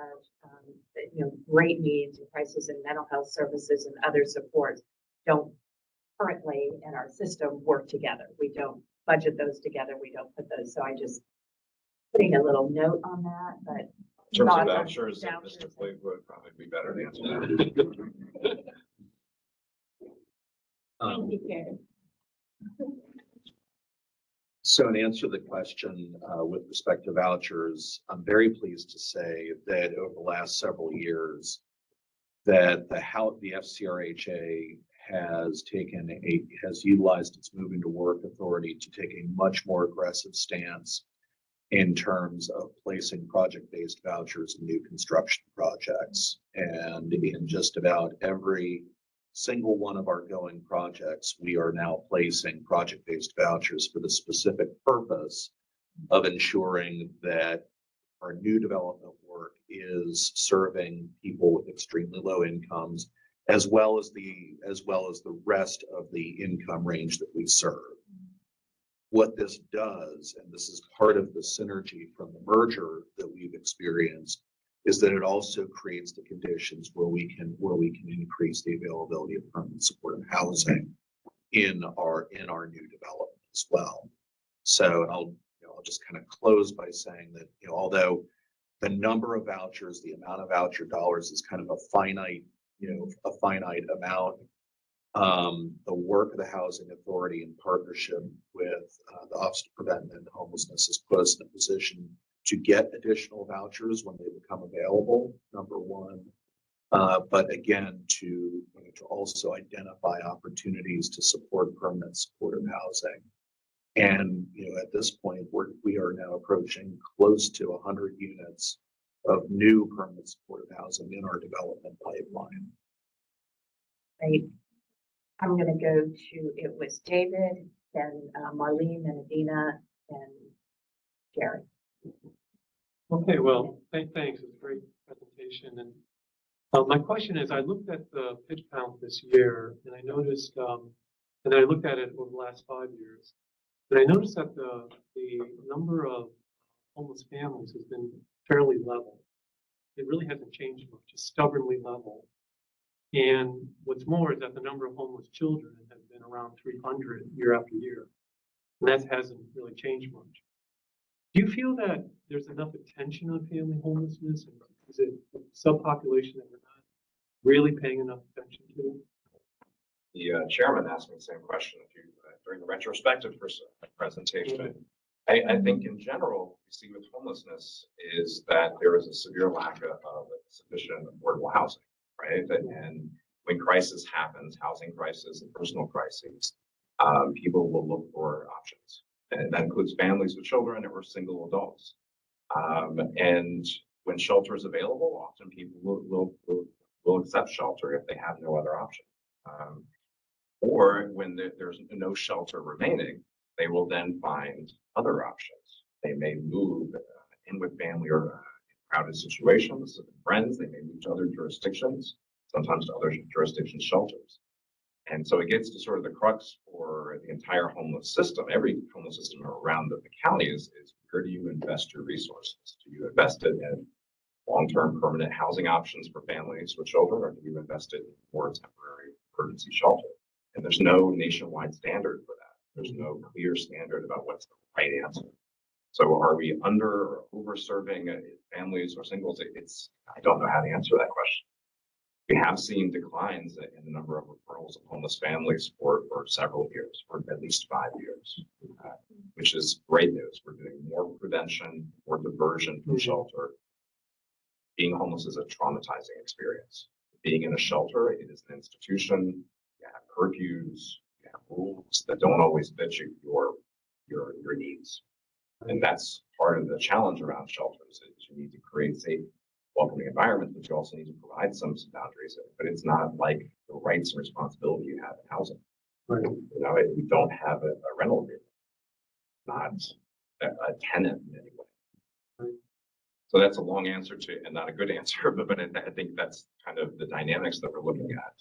Speaker 15: great needs and crisis in mental health services and other supports don't currently in our system work together. We don't budget those together. We don't put those. So I just putting a little note on that, but.
Speaker 12: In terms of vouchers, Mr. Fleet would probably be better to answer that.
Speaker 17: Thank you, Karen.
Speaker 7: So in answer to the question with respect to vouchers, I'm very pleased to say that over the last several years, that the FCRHA has utilized its moving to work authority to take a much more aggressive stance in terms of placing project-based vouchers in new construction projects. And in just about every single one of our going projects, we are now placing project-based vouchers for the specific purpose of ensuring that our new development work is serving people with extremely low incomes, as well as the rest of the income range that we serve. What this does, and this is part of the synergy from the merger that we've experienced, is that it also creates the conditions where we can increase the availability of permanent supportive housing in our new development as well. So I'll just kind of close by saying that although the number of vouchers, the amount of voucher dollars is kind of a finite amount. The work of the Housing Authority in partnership with the Office of Prevention and Homelessness has put us in a position to get additional vouchers when they become available, number one. But again, to also identify opportunities to support permanent supportive housing. And, at this point, we are now approaching close to 100 units of new permanent supportive housing in our development pipeline.
Speaker 1: Right. I'm gonna go to, it was David, then Marlene, and Adina, and Gary.
Speaker 18: Okay, well, thanks. It's a great presentation. And my question is, I looked at the pitch count this year, and I noticed, and I looked at it over the last 5 years, but I noticed that the number of homeless families has been fairly level. It really hasn't changed much. It's stubbornly level. And what's more is that the number of homeless children has been around 300 year after year. And that hasn't really changed much. Do you feel that there's enough attention on family homelessness? And is it a subpopulation that we're not really paying enough attention to?
Speaker 12: The chairman asked me the same question during the retrospective presentation. I think in general, we see with homelessness is that there is a severe lack of sufficient affordable housing, right? And when crisis happens, housing crisis and personal crises, people will look for options. And that includes families with children or single adults. And when shelter is available, often people will accept shelter if they have no other option. Or when there's no shelter remaining, they will then find other options. They may move in with family or in crowded situations, friends. They may move to other jurisdictions, sometimes to other jurisdictions' shelters. And so it gets to sort of the crux for the entire homeless system. Every homeless system around the county is where do you invest your resources? Do you invest it in long-term permanent housing options for families with children, or do you invest it in more temporary emergency shelter? And there's no nationwide standard for that. There's no clear standard about what's the right answer. So are we under or over serving families or singles? I don't know how to answer that question. We have seen declines in the number of referrals of homeless families for several years, for at least 5 years, which is great news. We're doing more prevention, more diversion from shelter. Being homeless is a traumatizing experience. Being in a shelter, it is an institution. You have curfews, you have rules that don't always fit your needs. And that's part of the challenge around shelters is you need to create safe, welcoming environment, but you also need to provide some boundaries. But it's not like the rights and responsibility you have in housing.
Speaker 18: Right.
Speaker 12: We don't have a rental agreement, not a tenant in any way.
Speaker 18: Right.
Speaker 12: So that's a long answer to, and not a good answer, but I think that's kind of the dynamics that we're looking at.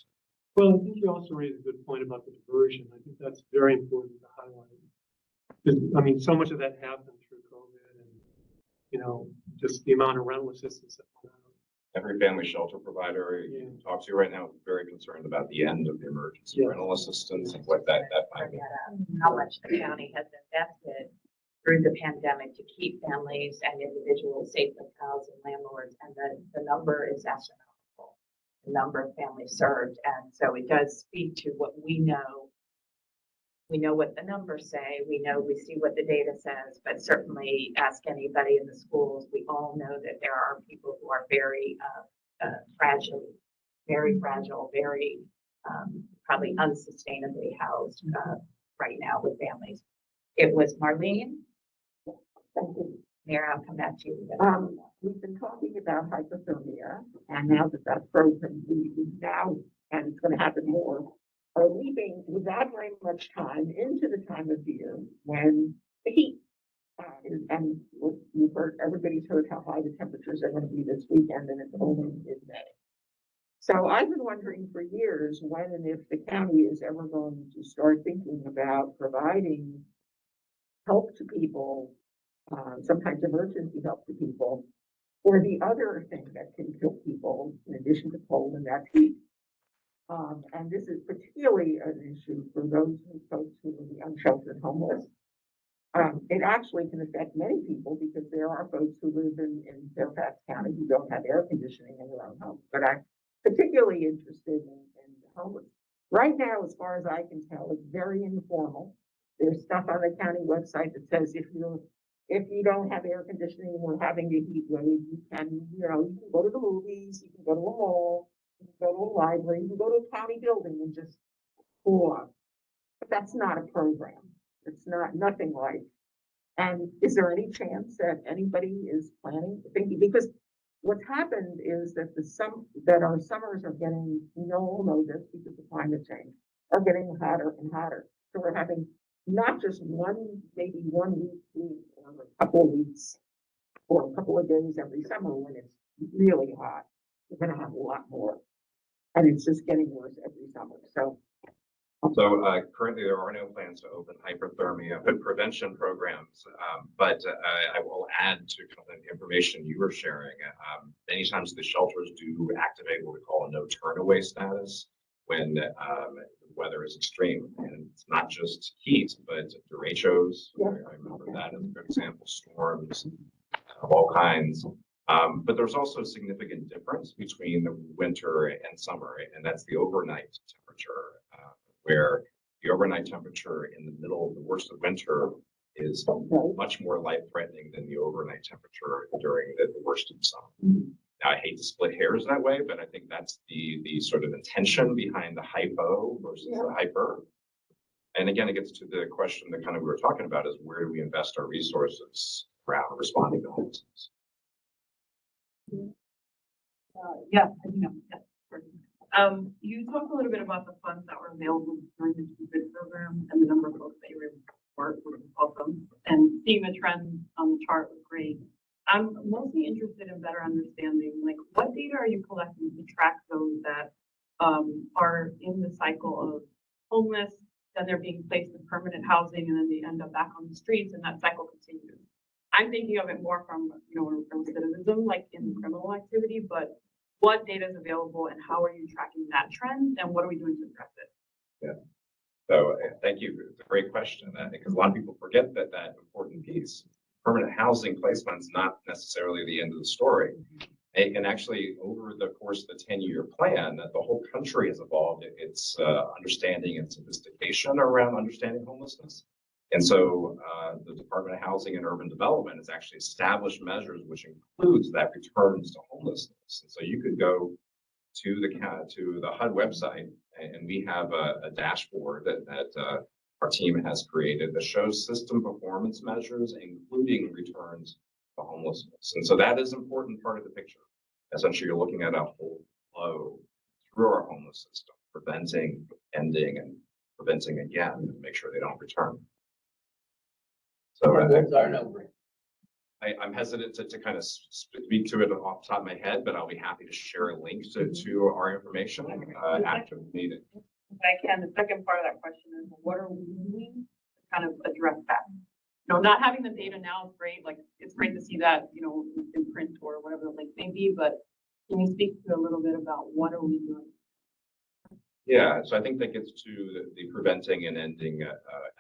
Speaker 18: Well, I think you also raised a good point about the diversion. I think that's very important to highlight. I mean, so much of that happened through COVID and, just the amount of rental assistance that went out.
Speaker 12: Every family shelter provider you talk to right now is very concerned about the end of the emergency rental assistance and what that might mean.
Speaker 1: How much the county has invested through the pandemic to keep families and individuals safely housed and landlords, and the number is astronomical, the number of families served. And so it does speak to what we know. We know what the numbers say, we see what the data says, but certainly ask anybody in the schools, we all know that there are people who are very fragile, very probably unsustainably housed right now with families. It was Marlene.
Speaker 13: Thank you.
Speaker 1: Mary, I'll come back to you.
Speaker 13: We've been talking about hypothermia, and now that that's frozen, we now, and it's going to happen more, are leaving without very much time into the time of year when the heat and we've heard, everybody's heard how high the temperatures are going to be this weekend, and it's only mid-May. So I've been wondering for years when and if the county is ever going to start thinking about providing help to people, sometimes emergency help to people, or the other thing that can kill people in addition to cold, and that's heat. And this is particularly an issue for those folks who are the unsheltered homeless. It actually can affect many people because there are folks who live in Fairfax County who don't have air conditioning in their own homes. But I'm particularly interested in the homeless. Right now, as far as I can tell, it's very informal. There's stuff on the county website that says if you don't have air conditioning and we're having a heat wave, you can go to the movies, you can go to a mall,
Speaker 17: You can go to a library, you can go to a county building and just pull up. But that's not a program. It's nothing like. And is there any chance that anybody is planning, thinking, because what's happened is that that our summers are getting, we all know this because of climate change, are getting hotter and hotter. So we're having not just maybe 1 week, or a couple of weeks, or a couple of days every summer when it's really hot. We're gonna have a lot more. And it's just getting worse every summer, so.
Speaker 12: So currently, there are no plans to open hypothermia prevention programs, but I will add to kind of the information you were sharing. Many times the shelters do activate what we call a no turn away status when the weather is extreme, and it's not just heat, but derechos. I remember that as a good example, storms of all kinds. But there's also a significant difference between the winter and summer, and that's the overnight temperature. Where the overnight temperature in the middle of the worst of winter is much more life-threatening than the overnight temperature during the worst of summer. Now, I hate to split hairs that way, but I think that's the sort of intention behind the hypo versus the hyper. And again, it gets to the question that kind of we were talking about is where do we invest our resources around responding to homelessness?
Speaker 13: You talked a little bit about the funds that were available during the COVID program and the number of folks that you were able to support were welcome. And seeing the trends on the chart was great. I'm mostly interested in better understanding, like, what data are you collecting to track those that are in the cycle of homeless, then they're being placed in permanent housing, and then they end up back on the streets, and that cycle continues. I'm thinking of it more from, recidivism, like in criminal activity, but what data is available and how are you tracking that trend and what are we doing to address it?
Speaker 12: Yeah. So thank you. It's a great question because a lot of people forget that important piece. Permanent housing placement's not necessarily the end of the story. And actually, over the course of the 10-year plan, the whole country has evolved its understanding and sophistication around understanding homelessness. And so the Department of Housing and Urban Development has actually established measures which includes that returns to homelessness. And so you could go to the HUD website, and we have a dashboard that our team has created that shows system performance measures, including returns to homelessness. And so that is an important part of the picture. Essentially, you're looking at a whole flow through our homeless system, preventing, ending, and preventing again to make sure they don't return. So
Speaker 2: what's our number?
Speaker 12: I'm hesitant to kind of speak to it off the top of my head, but I'll be happy to share a link to our information after the meeting.
Speaker 13: If I can, the second part of that question is, what are we doing to kind of address that? Not having the data now is great. Like, it's great to see that, in print or whatever the link may be, but can you speak to a little bit about what are we doing?
Speaker 12: Yeah, so I think that gets to the preventing and ending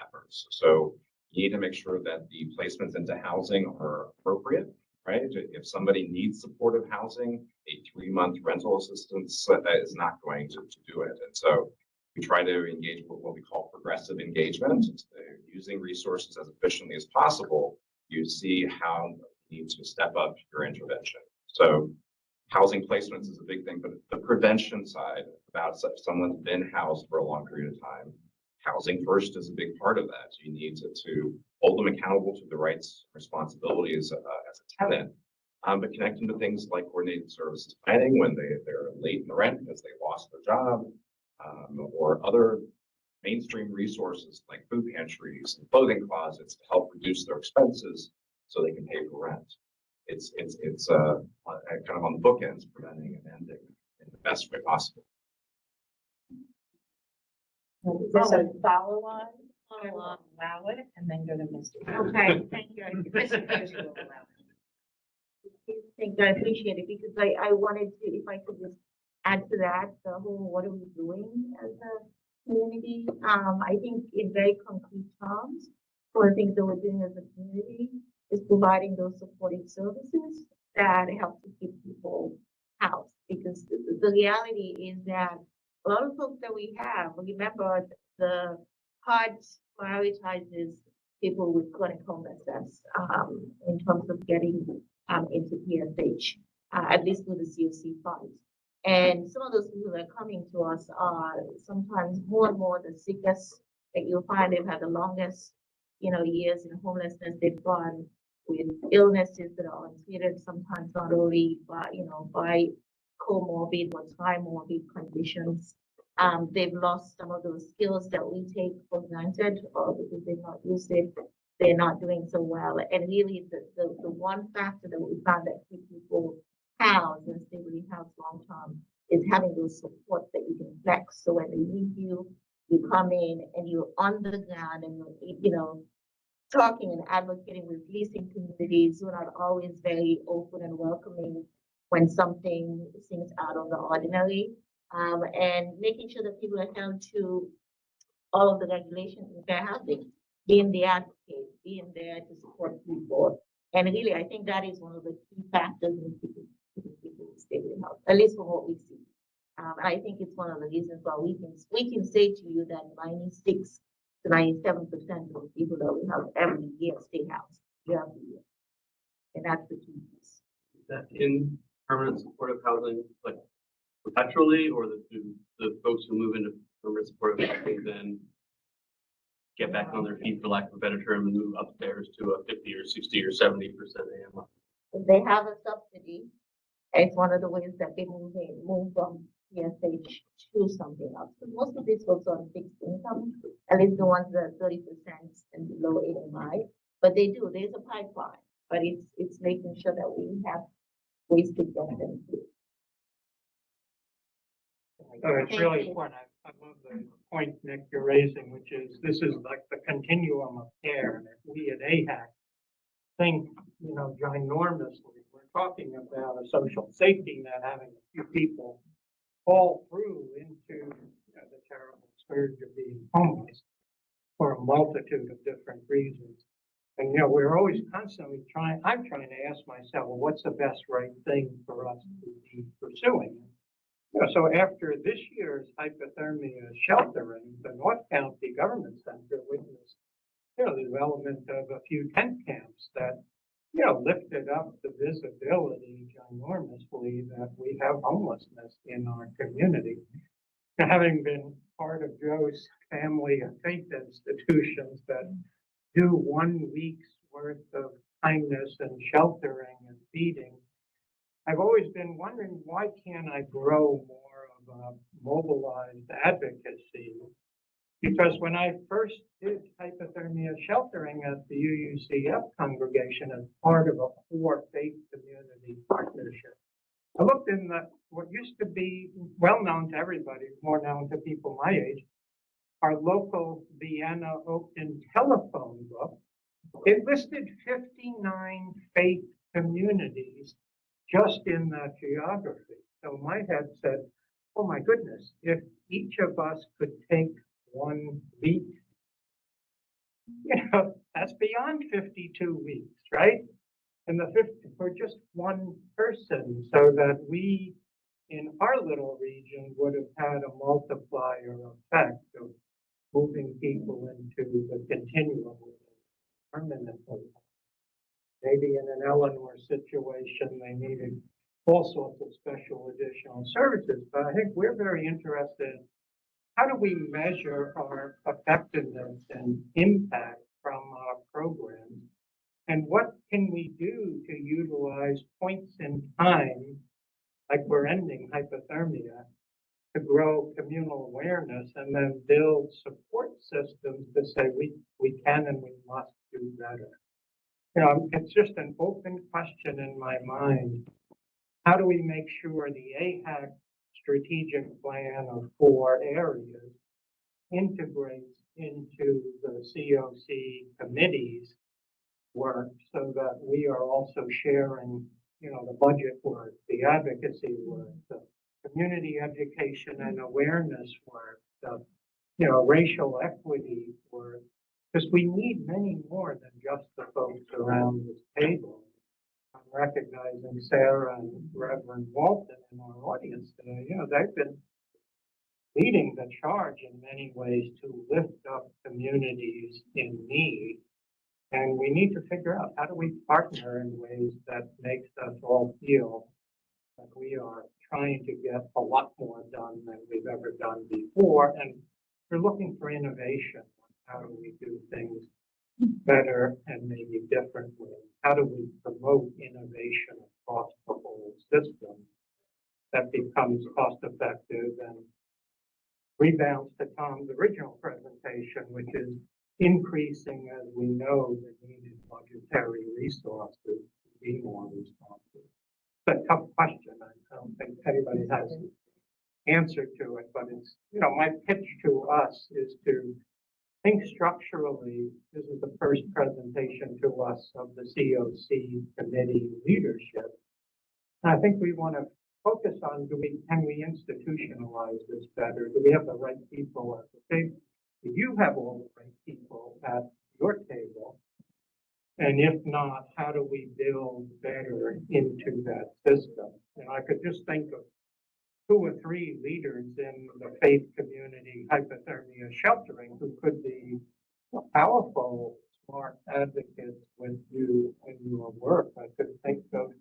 Speaker 12: efforts. So you need to make sure that the placements into housing are appropriate, right? If somebody needs supportive housing, a 3-month rental assistance is not going to do it. And so we try to engage with what we call progressive engagement, using resources as efficiently as possible. You see how you need to step up your intervention. So housing placements is a big thing, but the prevention side, about someone's been housed for a long period of time, housing first is a big part of that. You need to hold them accountable to the rights and responsibilities as a tenant, but connect them to things like coordinated services planning when they're late in the rent because they lost their job, or other mainstream resources like food pantries and clothing closets to help reduce their expenses so they can pay for rent. It's kind of on the bookends, preventing and ending in the best way possible.
Speaker 1: Is this a follow on? I will allow it and then go to Mr.
Speaker 17: Okay, thank you. Thank you, I appreciate it because I wanted to, if I could just add to that, the whole what are we doing as a community? I think in very concrete terms, one of the things that we're doing as a community is providing those supporting services that help to keep people housed. Because the reality is that a lot of folks that we have, remember the HUD prioritizes people with chronic homelessness in terms of getting into PSH, at least with the COC funds. And some of those people that are coming to us are sometimes more and more the sickest that you'll find they've had the longest, years in homelessness. They've gone with illnesses that are untreated, sometimes not only by comorbid but morbid conditions. They've lost some of those skills that we take for granted, or because they've not used it, they're not doing so well. And really, the one factor that we found that keep people housed and stay housed long term is having those supports that you can flex. So when they need you, you come in and you're on the ground and talking and advocating with leasing communities who are not always very open and welcoming when something seems out of the ordinary, and making sure that people are held to all of the regulations in fair housing, being the advocate, being there to support people. And really, I think that is one of the key factors in keeping people stable in health, at least from what we see. I think it's one of the reasons why we can say to you that 96 to 97% of the people that we have every year stay housed year after year. And that's the key piece.
Speaker 9: Is that in permanent supportive housing, like perpetually, or the folks who move into permanent supportive housing then get back on their feet, for lack of a better term, and move upstairs to a 50 or 60 or 70% AMI?
Speaker 17: If they have a subsidy, it's one of the ways that they move from PSH to something else. But most of these folks are on fixed income, at least the ones that are 30% and below AMI. But they do, there's a pipeline, but it's making sure that we have ways to get them through.
Speaker 8: So it's really important. I love the point, Nick, you're raising, which is this is like the continuum of care. And if we at AHAC think, ginormously, we're talking about a social safety net, having a few people fall through into the terrible scourge of being homeless for a multitude of different reasons. And, we're always constantly I'm trying to ask myself, well, what's the best right thing for us to be pursuing? So after this year's hypothermia sheltering, the North County Government Center witnessed, the development of a few tent camps that, lifted up the visibility ginormously that we have homelessness in our community. Having been part of Joe's family of faith institutions that do 1 week's worth of kindness and sheltering and feeding, I've always been wondering, why can't I grow more of a mobilized advocacy? Because when I first did hypothermia sheltering at the UUCF congregation as part of a core faith community partnership, I looked in what used to be well known to everybody, more known to people my age, our local Vienna Oakton telephone book. It listed 59 faith communities just in that geography. So my head said, oh my goodness, if each of us could take 1 week, that's beyond 52 weeks, right? And for just one person, so that we in our little region would have had a multiplier effect of moving people into the continuum permanently. Maybe in an Eleanor situation, they needed all sorts of special additional services. But I think we're very interested, how do we measure our effectiveness and impact from our programs? And what can we do to utilize points in time, like we're ending hypothermia, to grow communal awareness and then build support systems to say we can and we must do better? It's just an open question in my mind. How do we make sure the AHAC strategic plan of 4 areas integrates into the COC committee's work, so that we are also sharing, the budget work, the advocacy work, the community education and awareness work, the, racial equity work, because we need many more than just the folks around this table. I'm recognizing Sarah and Reverend Walton in our audience today. They've been leading the charge in many ways to lift up communities in need. And we need to figure out, how do we partner in ways that makes us all feel like we are trying to get a lot more done than we've ever done before, and we're looking for innovation. How do we do things better and maybe differently? How do we promote innovation across the whole system that becomes cost effective and rebounds to Tom's original presentation, which is increasing as we know the needed budgetary resources to be more responsive. It's a tough question. I don't think anybody has an answer to it, but it's, my pitch to us is to think structurally. This is the first presentation to us of the COC committee leadership. And I think we want to focus on, can we institutionalize this better? Do we have the right people at the table? Do you have all the right people at your table? And if not, how do we build better into that system? And I could just think of 2 or 3 leaders in the faith community hypothermia sheltering who could be powerful, smart advocates with you in your work. I could think of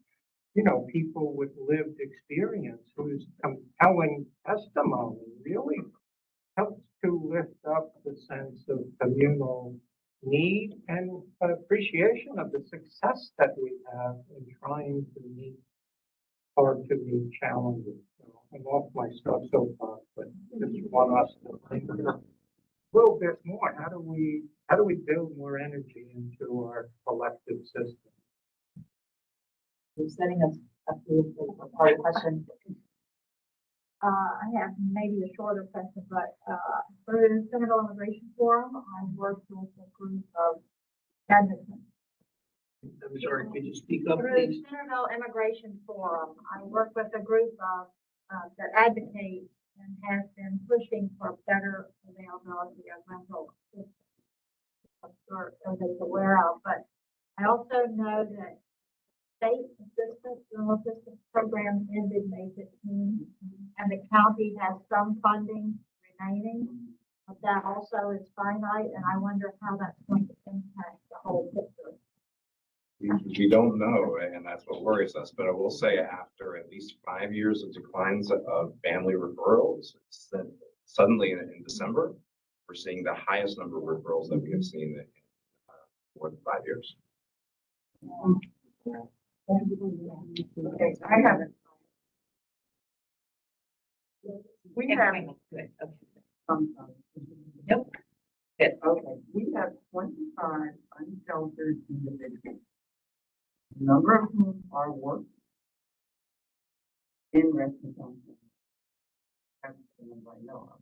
Speaker 8: people with lived experience whose compelling testimony really helps to lift up the sense of communal need and appreciation of the success that we have in trying to meet hard to meet challenges. So I'm off my stuff so far, but just want us to think a little bit more. How do we build more energy into our collective system?
Speaker 1: You're setting us up for part of the question.
Speaker 10: I have maybe a shorter question, but for the Senegal Immigration Forum, I worked with a group of advocates.
Speaker 16: I'm sorry, could you speak up,
Speaker 10: Through
Speaker 16: please?
Speaker 10: the Senegal Immigration Forum, I work with a group of that advocate and has been pushing for better availability of rental assistance. Or that's aware of, but I also know that state assistance and assistance programs ended May 15, and the county has some funding remaining, but that also is finite, and I wonder how that's going to impact the whole picture.
Speaker 12: We don't know, and that's what worries us. But I will say, after at least 5 years of declines of family referrals, suddenly in December, we're seeing the highest number of referrals that we have seen in more than 5 years.
Speaker 13: Okay, I have it. We have.
Speaker 1: Good. Okay.
Speaker 13: Nope. Okay, we have 25 unsheltered individuals, a number of whom are working in residential homes. That's the number I know of.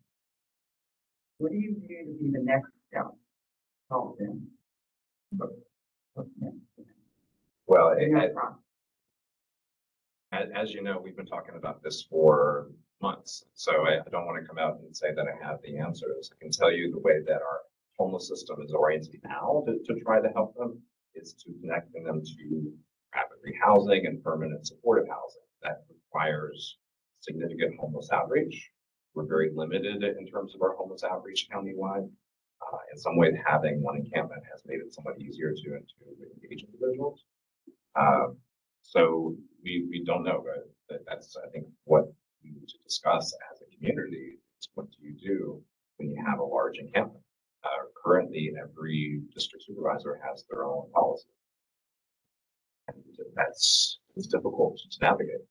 Speaker 13: What do you view to be the next step? Call them. What's next?
Speaker 12: Well, as you know, we've been talking about this for months. So I don't want to come out and say that I have the answers. I can tell you the way that our homeless system is oriented now to try to help them is to connecting them to rapid rehousing and permanent supportive housing. That requires significant homeless outreach. We're very limited in terms of our homeless outreach countywide. In some ways, having one encampment has made it somewhat easier to engage individuals. So we don't know, but that's, I think, what we need to discuss as a community is what do you do when you have a large encampment? Currently, every district supervisor has their own policy. And it's difficult to navigate.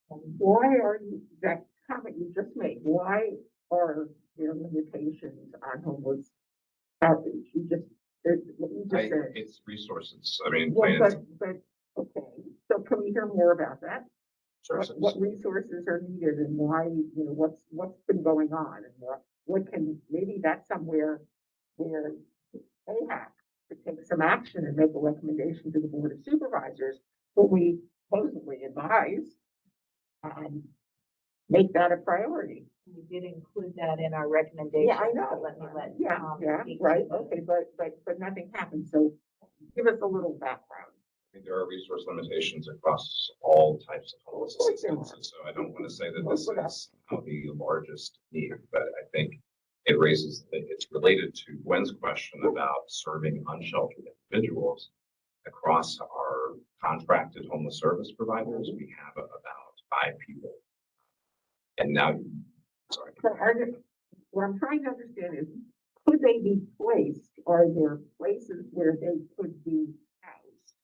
Speaker 13: Why are you, that comment you just made, why are there limitations on homeless outreach? What you just said.
Speaker 12: It's resources. I mean,
Speaker 13: Well, but, okay, so can we hear more about that?
Speaker 12: Sure.
Speaker 13: What resources are needed and why, what's been going on and what can, maybe that's somewhere where AHAC could take some action and make a recommendation to the Board of Supervisors, what we supposedly advise, make that a priority.
Speaker 1: We did include that in our recommendation.
Speaker 13: Yeah, I know.
Speaker 1: So let me let
Speaker 13: Yeah,
Speaker 1: Tom speak to
Speaker 13: right,
Speaker 1: that.
Speaker 13: okay, but nothing happened, so give us a little background.
Speaker 12: I mean, there are resource limitations across all types of homeless assistance. So I don't want to say that this is the largest need, but I think it raises, it's related to Gwen's question about serving unsheltered individuals across our contracted homeless service providers. We have about 5 people. And now, sorry.
Speaker 13: What I'm trying to understand is, could they be placed? Are there places where they could be housed?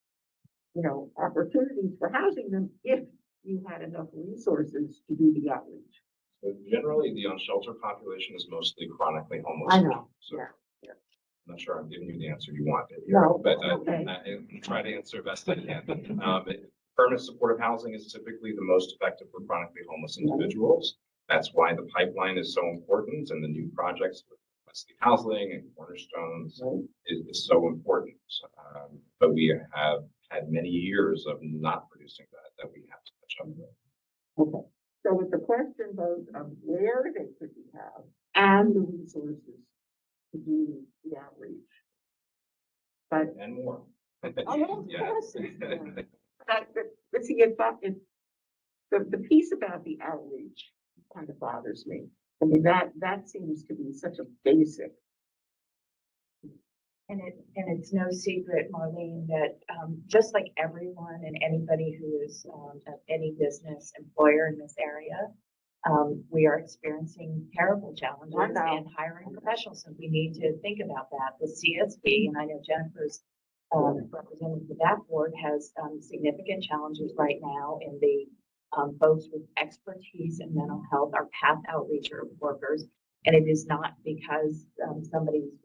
Speaker 13: You know, opportunities for housing them if you had enough resources to do the outreach.
Speaker 12: So generally, the unsheltered population is mostly chronically homeless.
Speaker 13: I know,
Speaker 12: So
Speaker 13: yeah.
Speaker 12: I'm not sure I'm giving you the answer you wanted.
Speaker 13: No,
Speaker 12: But
Speaker 13: okay.
Speaker 12: I try to answer best I can. Permanent supportive housing is typically the most effective for chronically homeless individuals. That's why the pipeline is so important, and the new projects with Wesley Housing and Cornerstones is so important. But we have had many years of not producing that we have to catch up with.
Speaker 13: Okay. So it's a question both of where they could be housed and the resources to do the outreach. But
Speaker 12: And more.
Speaker 13: oh,
Speaker 12: Yeah.
Speaker 13: of course. But see, the piece about the outreach kind of bothers me. I mean, that seems to be such a basic.
Speaker 1: And it's no secret, Marlene, that just like everyone and anybody who is any business employer in this area, we are experiencing terrible challenges in hiring professionals, and we need to think about that. The CSB, and I know Jennifer's representative of that board, has significant challenges right now in the folks with expertise in mental health, our path outreach workers. And it is not because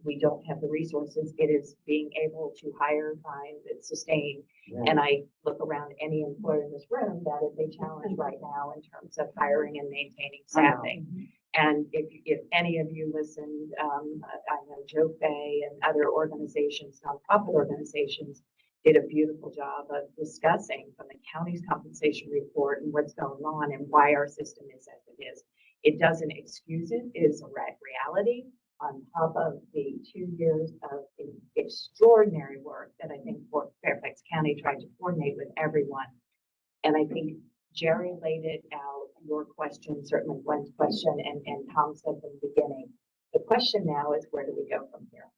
Speaker 1: we don't have the resources. It is being able to hire, find, and sustain. Right. And I look around any employer in this room, that is a challenge right now in terms of hiring and maintaining staffing. And if any of you listened, I know Joe Fay and other organizations, nonprofit organizations, did a beautiful job of discussing from the county's compensation report and what's going on and why our system is as it is. It doesn't excuse it. It is a reality on top of the 2 years of extraordinary work that I think Fairfax County tried to coordinate with everyone. And I think Jerry laid it out, your question, certainly Gwen's question, and Tom said from the beginning. The question now is, where do we go from here?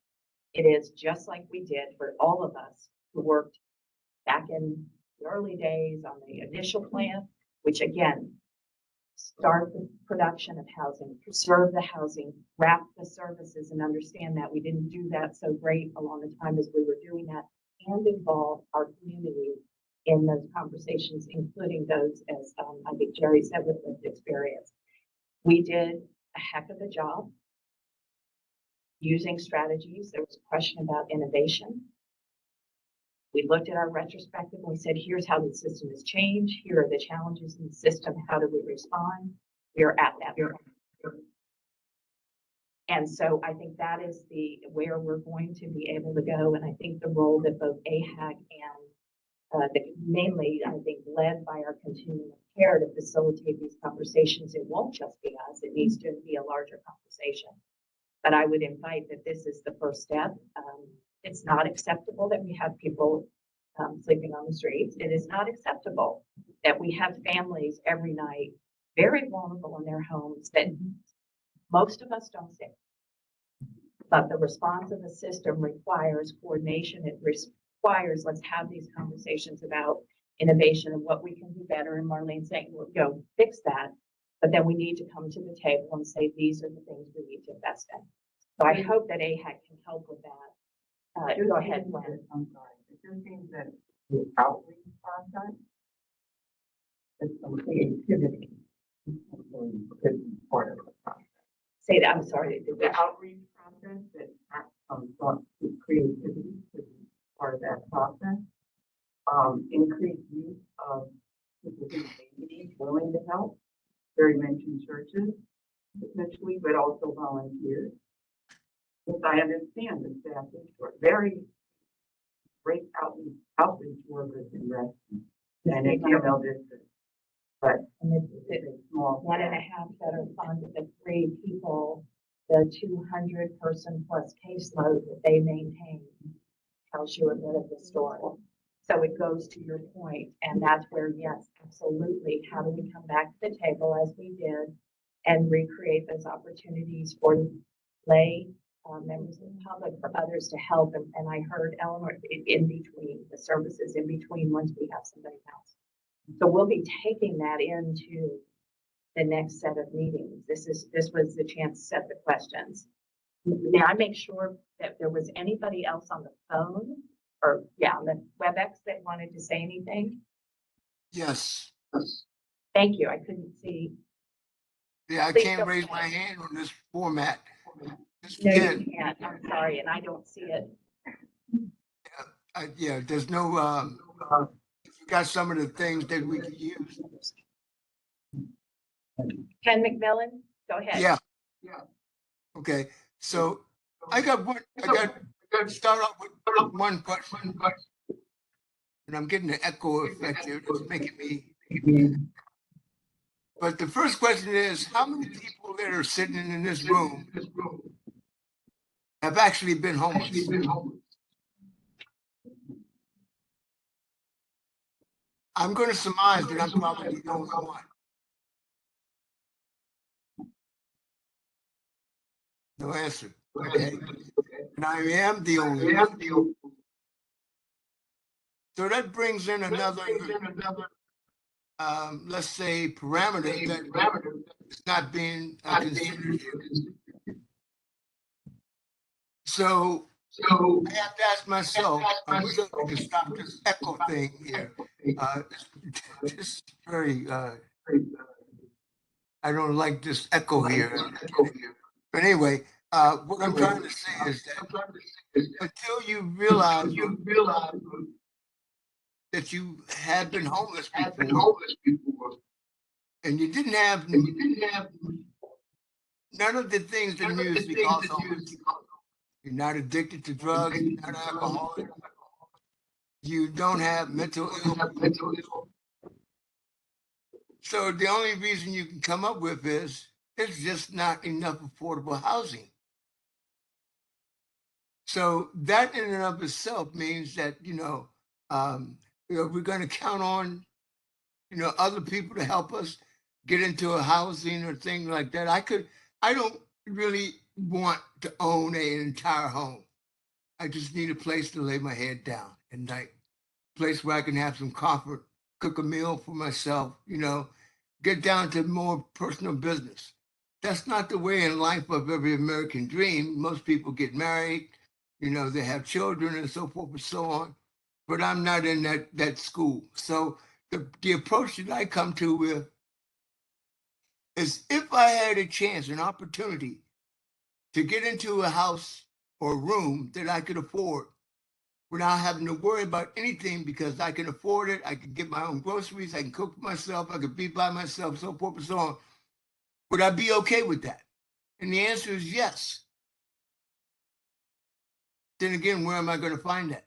Speaker 1: It is just like we did for all of us who worked back in the early days on the initial plan, which again, start the production of housing, preserve the housing, wrap the services, and understand that we didn't do that so great along the time as we were doing that, and involve our community in those conversations, including those, as I think Jerry said, with lived experience. We did a heck of a job using strategies. There was a question about innovation. We looked at our retrospective and we said, here's how the system has changed. Here are the challenges in the system. How do we respond? We are at that point. And so I think that is where we're going to be able to go. And I think the role that both AHAC and mainly, I think, led by our continuum of care to facilitate these conversations. It won't just be us. It needs to be a larger conversation. But I would invite that this is the first step. It's not acceptable that we have people sleeping on the streets. It is not acceptable that we have families every night very vulnerable in their homes that most of us don't see. But the response of the system requires coordination. It requires, let's have these conversations about innovation and what we can do better. And Marlene saying, we'll go fix that. But then we need to come to the table and say, these are the things we need to invest in. So I hope that AHAC can help with that. Go ahead, Gwen.
Speaker 13: I'm sorry. It just seems that the outreach process is some creativity. Part of the process.
Speaker 1: Say that, I'm sorry.
Speaker 13: The outreach process that thought with creativity is part of that process. Increased use of people who may be willing to help. Jerry mentioned churches, potentially, but also volunteers. Because I understand the staff is very great outreach workers in rescue and ATML district. But
Speaker 1: it's
Speaker 13: small.
Speaker 1: 1.5 that are funded, the 3 people, the 200 person plus caseload that they maintain tells you a bit of the story. So it goes to your point, and that's where, yes, absolutely. How do we come back to the table as we did and recreate those opportunities for lay members of the public, for others to help. And I heard Eleanor in between, the services in between once we have somebody else. So we'll be taking that into the next set of meetings. This was the chance to set the questions. May I make sure that there was anybody else on the phone or, on the WebEx that wanted to say anything?
Speaker 19: Yes.
Speaker 1: Thank you. I couldn't see.
Speaker 19: Yeah, I
Speaker 1: Please
Speaker 19: can't
Speaker 1: don't
Speaker 19: raise
Speaker 1: say.
Speaker 19: my hand on this format. Just
Speaker 1: No,
Speaker 19: forget
Speaker 1: you
Speaker 19: it.
Speaker 1: can't. I'm sorry, and I don't see it.
Speaker 19: Yeah, there's no, we got some of the things that we could use.
Speaker 1: Ken McMillan, go ahead.
Speaker 19: Yeah. Okay, so I got to start off with one question. And I'm getting an echo effect here that's making me. But the first question is, how many people that are sitting in this room have actually been homeless? I'm going to surmise that I'm probably the only one. No answer. Okay. And I am the only one. So that brings in another, let's say, parameter that is not being considered here. So I have to ask myself, I wish I could stop this echo thing here. This is very, I don't like this echo here. But anyway, what I'm trying to say is that until you realize that you had been homeless before, and you didn't have none of the things that usually cause homeless. You're not addicted to drugs, you're not alcoholic, you don't have mental illness. So the only reason you can come up with is there's just not enough affordable housing. So that in and of itself means that, we're going to count on, other people to help us get into a housing or thing like that. I don't really want to own an entire home. I just need a place to lay my head down at night, a place where I can have some comfort, cook a meal for myself, get down to more personal business. That's not the way in life of every American dream. Most people get married, they have children and so forth and so on. But I'm not in that school. So the approach that I come to with is if I had a chance, an opportunity to get into a house or room that I could afford without having to worry about anything because I can afford it, I can get my own groceries, I can cook for myself, I can be by myself, so forth and so on, would I be okay with that? And the answer is yes. Then again, where am I going to find that?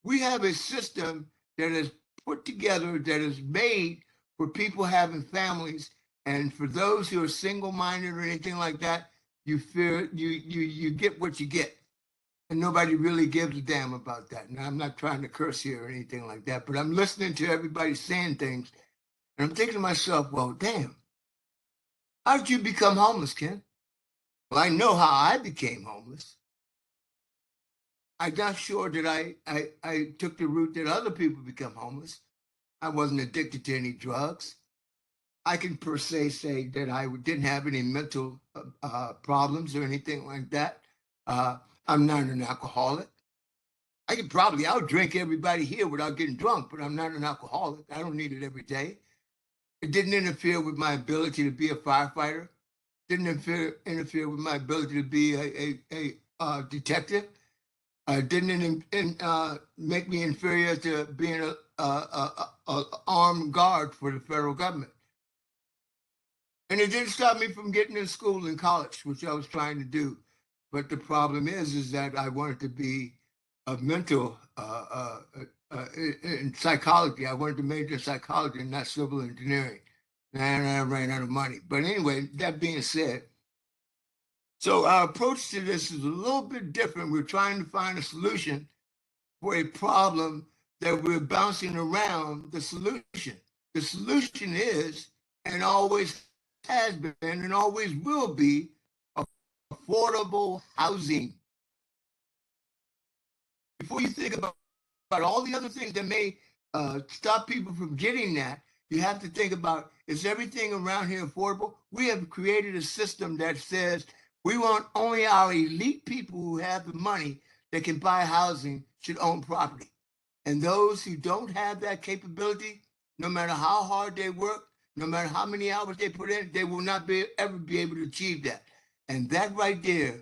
Speaker 19: We have a system that is put together, that is made for people having families, and for those who are single-minded or anything like that, you get what you get. And nobody really gives a damn about that. Now, I'm not trying to curse here or anything like that, but I'm listening to everybody saying things, and I'm thinking to myself, well, damn, how did you become homeless, Ken? Well, I know how I became homeless. I'm not sure that I took the route that other people become homeless. I wasn't addicted to any drugs. I can per se say that I didn't have any mental problems or anything like that. I'm not an alcoholic. I could probably outdrink everybody here without getting drunk, but I'm not an alcoholic. I don't need it every day. It didn't interfere with my ability to be a firefighter. Didn't interfere with my ability to be a detective. Didn't make me inferior to being a armed guard for the federal government. And it didn't stop me from getting in school and college, which I was trying to do. But the problem is that I wanted to be a mental in psychology. I wanted to major in psychology and not civil engineering. And I ran out of money. But anyway, that being said, so our approach to this is a little bit different. We're trying to find a solution for a problem that we're bouncing around the solution. The solution is, and always has been, and always will be, affordable housing. Before you think about all the other things that may stop people from getting that, you have to think about, is everything around here affordable? We have created a system that says we want only our elite people who have the money that can buy housing should own property. And those who don't have that capability, no matter how hard they work, no matter how many hours they put in, they will not ever be able to achieve that. And that right there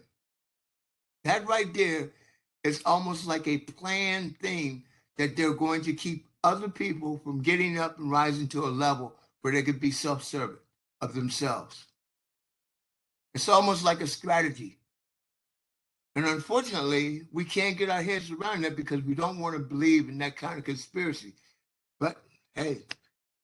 Speaker 19: is almost like a planned thing that they're going to keep other people from getting up and rising to a level where they could be self-serving of themselves. It's almost like a strategy. And unfortunately, we can't get our heads around that because we don't want to believe in that kind of conspiracy. But hey,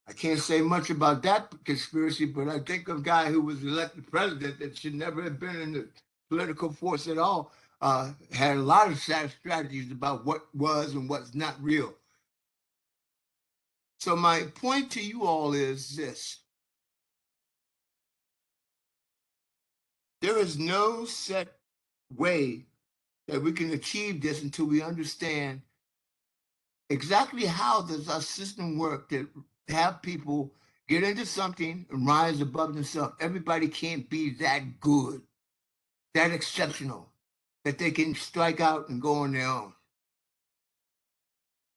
Speaker 19: I can't say much about that conspiracy, but I think a guy who was elected president that should never have been in the political force at all had a lot of strategies about what was and what's not real. So my point to you all is this. There is no set way that we can achieve this until we understand exactly how does our system work to have people get into something and rise above themselves. Everybody can't be that good, that exceptional, that they can strike out and go on their own.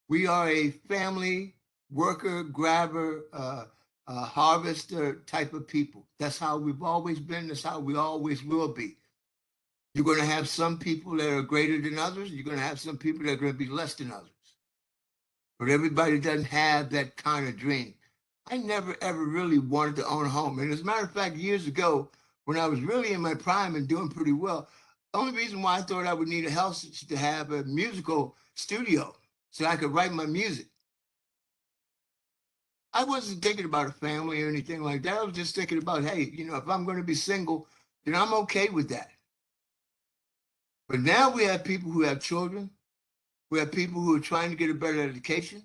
Speaker 19: We are a family, worker, grabber, harvester type of people. That's how we've always been. That's how we always will be. You're going to have some people that are greater than others. You're going to have some people that are going to be less than others. But everybody doesn't have that kind of dream. I never, ever really wanted to own a home. And as a matter of fact, years ago, when I was really in my prime and doing pretty well, the only reason why I thought I would need a house is to have a musical studio so I could write my music. I wasn't thinking about a family or anything like that. I was just thinking about, hey, you know, if I'm going to be single, then I'm okay with that. But now we have people who have children. We have people who are trying to get a better education.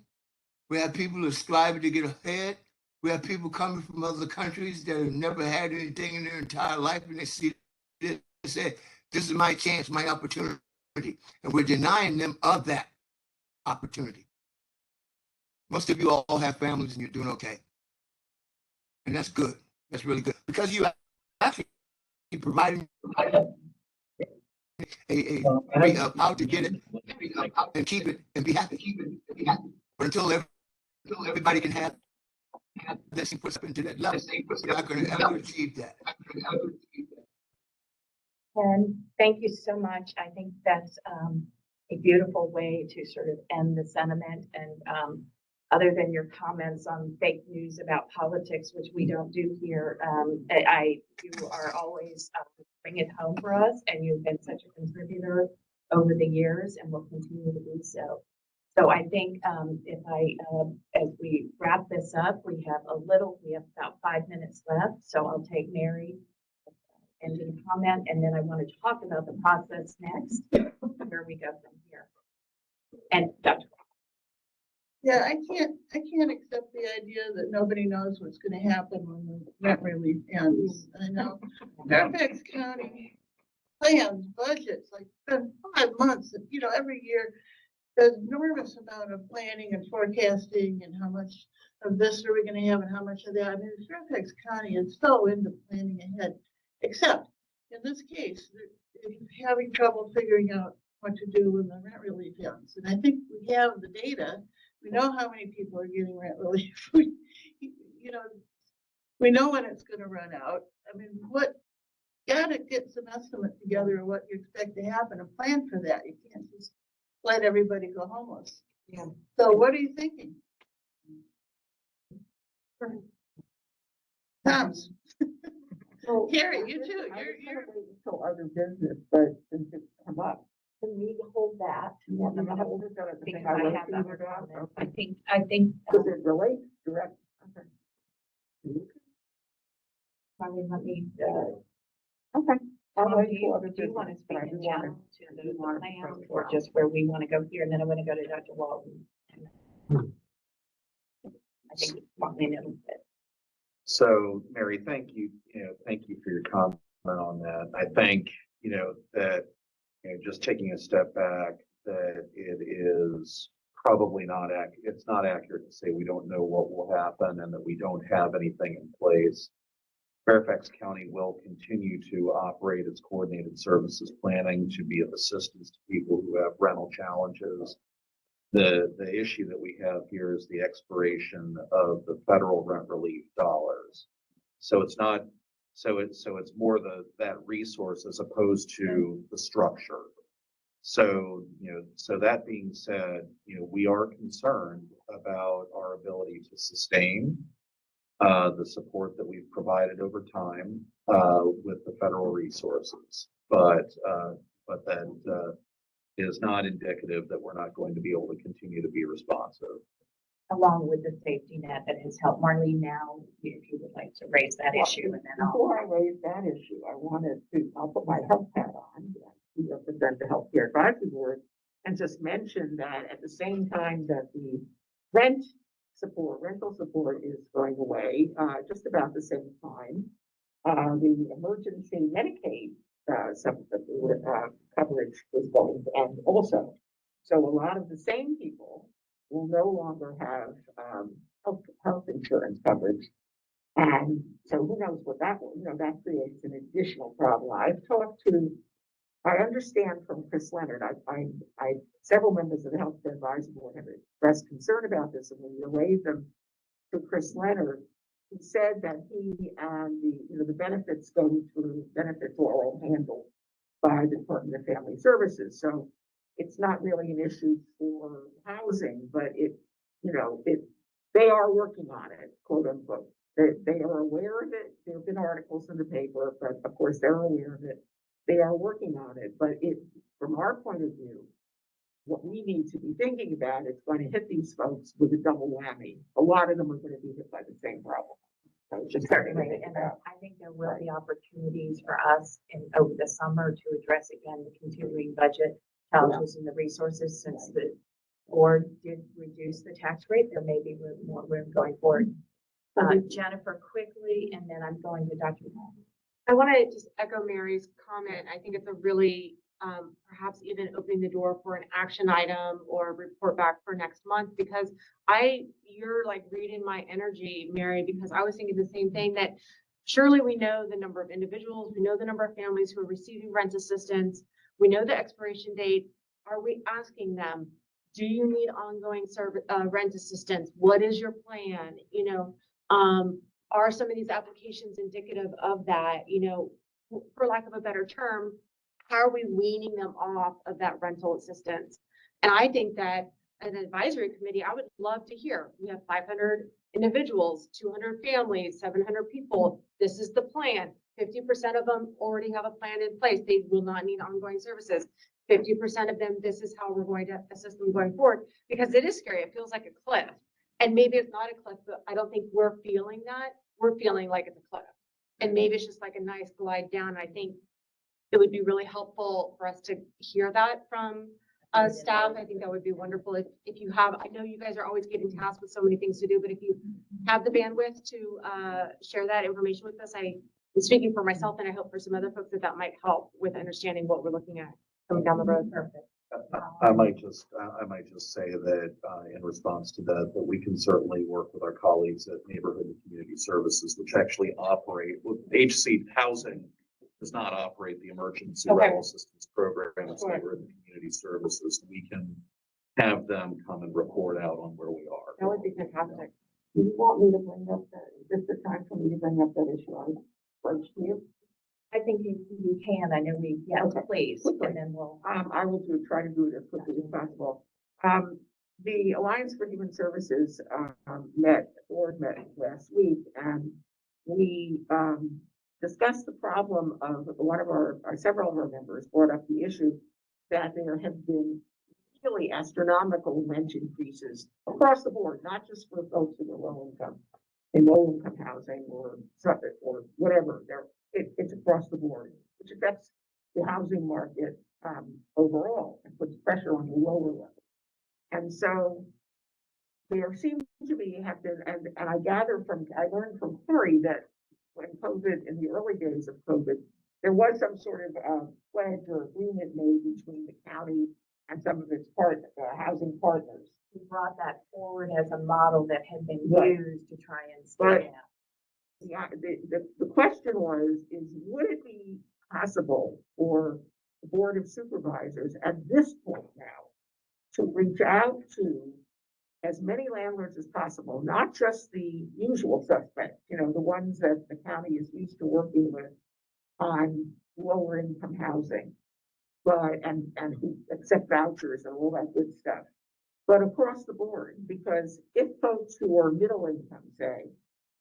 Speaker 19: We have people who are striving to get ahead. We have people coming from other countries that have never had anything in their entire life, and they see this and say, this is my chance, my opportunity. And we're denying them of that opportunity. Most of you all have families and you're doing okay. And that's good. That's really good. Because you actually providing a how to get it and keep it and be happy. But until everybody can have this and puts up into that level, we're not going to ever achieve that.
Speaker 1: And thank you so much. I think that's a beautiful way to sort of end the sentiment. And other than your comments on fake news about politics, which we don't do here, you are always bring it home for us, and you've been such a contributor over the years, and will continue to be so. So I think as we wrap this up, we have about 5 minutes left. So I'll take Mary ending comment, and then I want to talk about the process next, where we go from here. And Dr.
Speaker 6: Yeah, I can't accept the idea that nobody knows what's going to happen when the rent relief ends. I know Fairfax County plans, budgets, like spend 5 months, you know, every year. There's an enormous amount of planning and forecasting and how much of this are we going to have and how much of that. I mean, Fairfax County is so into planning ahead, except in this case, they're having trouble figuring out what to do when the rent relief ends. And I think we have the data. We know how many people are getting rent relief. We know when it's going to run out. I mean, you got to get some estimate together of what you expect to happen and plan for that. You can't just let everybody go homeless. Yeah. So what are you thinking? Tom's.
Speaker 13: Well,
Speaker 6: Carrie, you too.
Speaker 13: You're until other business, but since it's come up.
Speaker 1: Can we hold that?
Speaker 13: Yeah, I'm gonna hold it down at the
Speaker 1: Because
Speaker 13: same
Speaker 1: I
Speaker 13: time.
Speaker 1: have other comments. I think.
Speaker 13: Does it relate direct? Okay.
Speaker 1: Let me,
Speaker 13: Okay. I'll wait
Speaker 1: do
Speaker 13: for other
Speaker 1: you want to
Speaker 13: business,
Speaker 1: speak
Speaker 13: but I
Speaker 1: in
Speaker 13: do want
Speaker 1: general to the
Speaker 13: want
Speaker 1: plan,
Speaker 13: to
Speaker 1: or just where we want to go here, and then I want to go to Dr. Walton? I think it's probably a little bit.
Speaker 7: So Mary, thank you for your comment on that. I think, you know, that, you know, just taking a step back, that it is probably not it's not accurate to say we don't know what will happen and that we don't have anything in place. Fairfax County will continue to operate its coordinated services planning to be of assistance to people who have rental challenges. The issue that we have here is the expiration of the federal rent relief dollars. So it's not, so it's more that resource as opposed to the structure. So, you know, so that being said, you know, we are concerned about our ability to sustain the support that we've provided over time with the federal resources, but that is not indicative that we're not going to be able to continue to be responsive.
Speaker 1: Along with the safety net that has helped. Marlene, now, if you would like to raise that issue, and then
Speaker 13: Before I raise that issue, I'll put my health hat on. We represent the Healthcare Advisory Board, and just mention that at the same time that the rental support is going away, just about the same time, the emergency Medicaid, coverage is going, and also, so a lot of the same people will no longer have, health insurance coverage. And so who knows what that will, that creates an additional problem. I understand from Chris Leonard, several members of the Healthcare Advisory Board have expressed concern about this, and when we relayed them to Chris Leonard, he said that he and the benefits are all handled by the Department of Family Services. So it's not really an issue for housing, but they are working on it, quote unquote. They are aware of it. There have been articles in the paper, but of course they're aware of it. They are working on it, but from our point of view, what we need to be thinking about is going to hit these folks with a double whammy. A lot of them are going to be hit by the same problem. So just
Speaker 1: certainly, and I think there will be opportunities for us over the summer to address again the continuing budget challenges and the resources. Since the board did reduce the tax rate, there may be more room going forward. Jennifer, quickly, and then I'm going to Dr. Hall.
Speaker 15: I want to just echo Mary's comment. I think it's a really, perhaps even opening the door for an action item or report back for next month, because you're like reading my energy, Mary, because I was thinking the same thing, that surely we know the number of individuals, we know the number of families who are receiving rent assistance, we know the expiration date. Are we asking them, do you need ongoing rent assistance? What is your plan? Are some of these applications indicative of that? For lack of a better term, how are we weaning them off of that rental assistance? And I think that an advisory committee, I would love to hear, we have 500 individuals, 200 families, 700 people. This is the plan. 50% of them already have a plan in place. They will not need ongoing services. 50% of them, this is how we're going to assist them going forward, because it is scary. It feels like a cliff. And maybe it's not a cliff, but I don't think we're feeling that. We're feeling like it's a cliff. And maybe it's just like a nice glide down. I think it would be really helpful for us to hear that from staff. I think that would be wonderful if you have, I know you guys are always getting tasked with so many things to do, but if you have the bandwidth to share that information with us, I'm speaking for myself, and I hope for some other folks that might help with understanding what we're looking at coming down the road. Perfect.
Speaker 7: I might just say that in response to that we can certainly work with our colleagues at Neighborhood and Community Services, which actually operate with HC Housing does not operate the emergency rental assistance program. It's Neighborhood and Community Services. We can have them come and report out on where we are.
Speaker 15: That would be fantastic.
Speaker 13: Do you want me to bring up is this the time for me to bring up that issue I approached you?
Speaker 1: I think you can. I know please, and then we'll.
Speaker 13: I will try to do it as quickly as possible. The Alliance for Human Services met last week, and we discussed the problem of several of our members brought up the issue that there have been really astronomical rent increases across the board, not just for folks in low income housing or whatever. It's across the board, which affects the housing market overall and puts pressure on the lower level. And so there seems to be and I learned from Carrie that when COVID, in the early days of COVID, there was some sort of, pledge or agreement made between the county and some of its housing partners.
Speaker 1: We brought that forward as a model that had been
Speaker 13: Right.
Speaker 1: used to try and
Speaker 13: Right.
Speaker 1: scale out.
Speaker 13: Yeah, the question was, would it be possible for the Board of Supervisors at this point now to reach out to as many landlords as possible, not just the usual suspects, the ones that the county is used to working with on lower income housing, but, and who accept vouchers and all that good stuff, but across the board, because if folks who are middle income, say,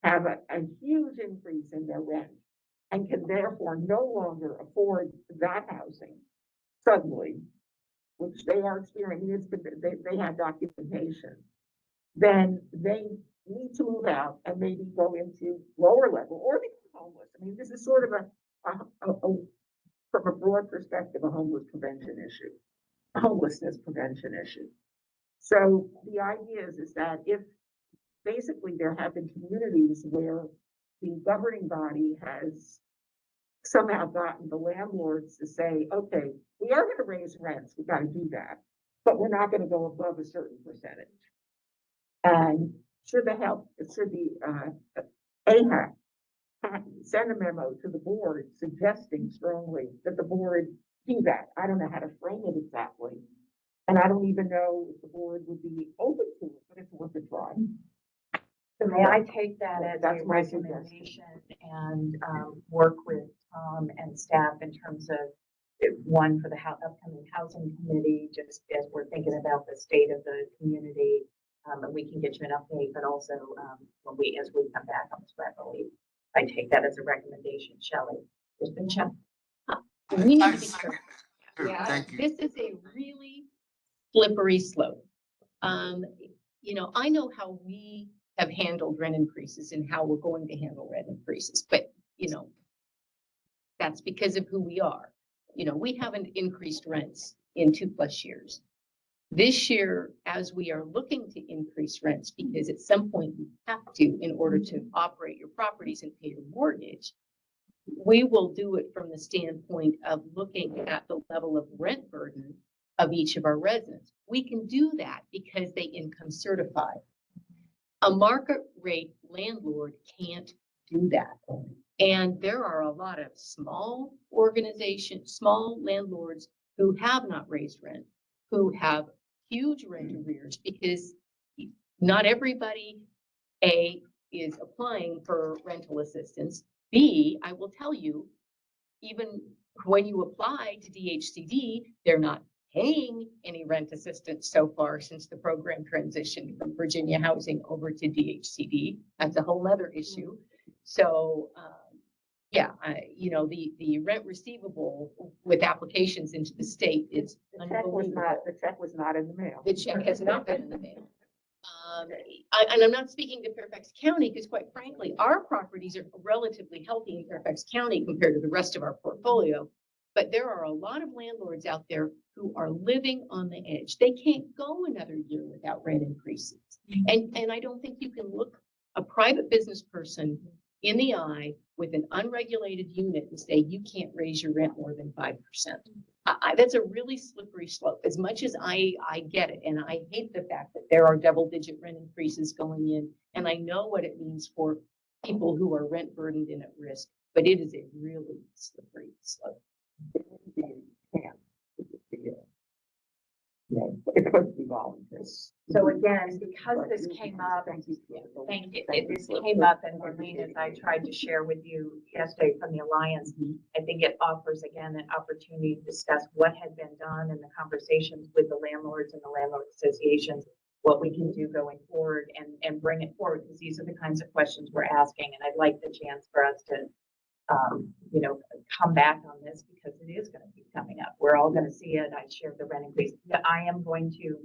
Speaker 13: have a huge increase in their rent and can therefore no longer afford that housing suddenly, which they are experiencing, they have documentation, then they need to move out and maybe go into lower level or become homeless. I mean, this is sort of from a broad perspective, a homelessness prevention issue. So the idea is that if basically there have been communities where the governing body has somehow gotten the landlords to say, okay, we are going to raise rents, we got to do that, but we're not going to go above a certain percentage. And should the AHAC send a memo to the board suggesting strongly that the board do that? I don't know how to frame it exactly. And I don't even know if the board would be open to it, but it's worth a try.
Speaker 1: So may I take that as
Speaker 13: That's
Speaker 1: a
Speaker 13: my
Speaker 1: recommendation and work with Tom and staff in terms of one for the upcoming housing committee, just as we're thinking about the state of the community, and we can get you an update, but also as we come back on this readily, I take that as a recommendation. Shelley, there's been checked.
Speaker 14: We need to be careful.
Speaker 19: Sure, thank you.
Speaker 14: This is a really slippery slope. I know how we have handled rent increases and how we're going to handle rent increases, but that's because of who we are. We haven't increased rents in 2+ years. This year, as we are looking to increase rents, because at some point you have to in order to operate your properties and pay your mortgage, we will do it from the standpoint of looking at the level of rent burden of each of our residents. We can do that because they income certify. A market rate landlord can't do that. And there are a lot of small organizations, small landlords who have not raised rent, who have huge rent arrears, because not everybody, A, is applying for rental assistance. B, I will tell you, even when you apply to DHCD, they're not paying any rent assistance so far since the program transitioned from Virginia Housing over to DHCD. That's a whole other issue. So, the rent receivable with applications into the state is unbelievable.
Speaker 13: The check was not in the mail.
Speaker 14: The check has not been in the mail. And I'm not speaking to Fairfax County because, quite frankly, our properties are relatively healthy in Fairfax County compared to the rest of our portfolio. But there are a lot of landlords out there who are living on the edge. They can't go another year without rent increases. And I don't think you can look a private business person in the eye with an unregulated unit and say you can't raise your rent more than 5%. That's a really slippery slope. As much as I get it, and I hate the fact that there are double-digit rent increases going in, and I know what it means for people who are rent burdened and at risk, but it is a really slippery slope.
Speaker 13: It's supposed to be voluntary.
Speaker 1: So again, because this came up, thank you. This came up, and Marlene, as I tried to share with you yesterday from the Alliance, I think it offers again an opportunity to discuss what had been done in the conversations with the landlords and the landlord associations, what we can do going forward and bring it forward, because these are the kinds of questions we're asking. And I'd like the chance for us to come back on this, because it is going to be coming up. We're all going to see it. I shared the rent increase. I am going to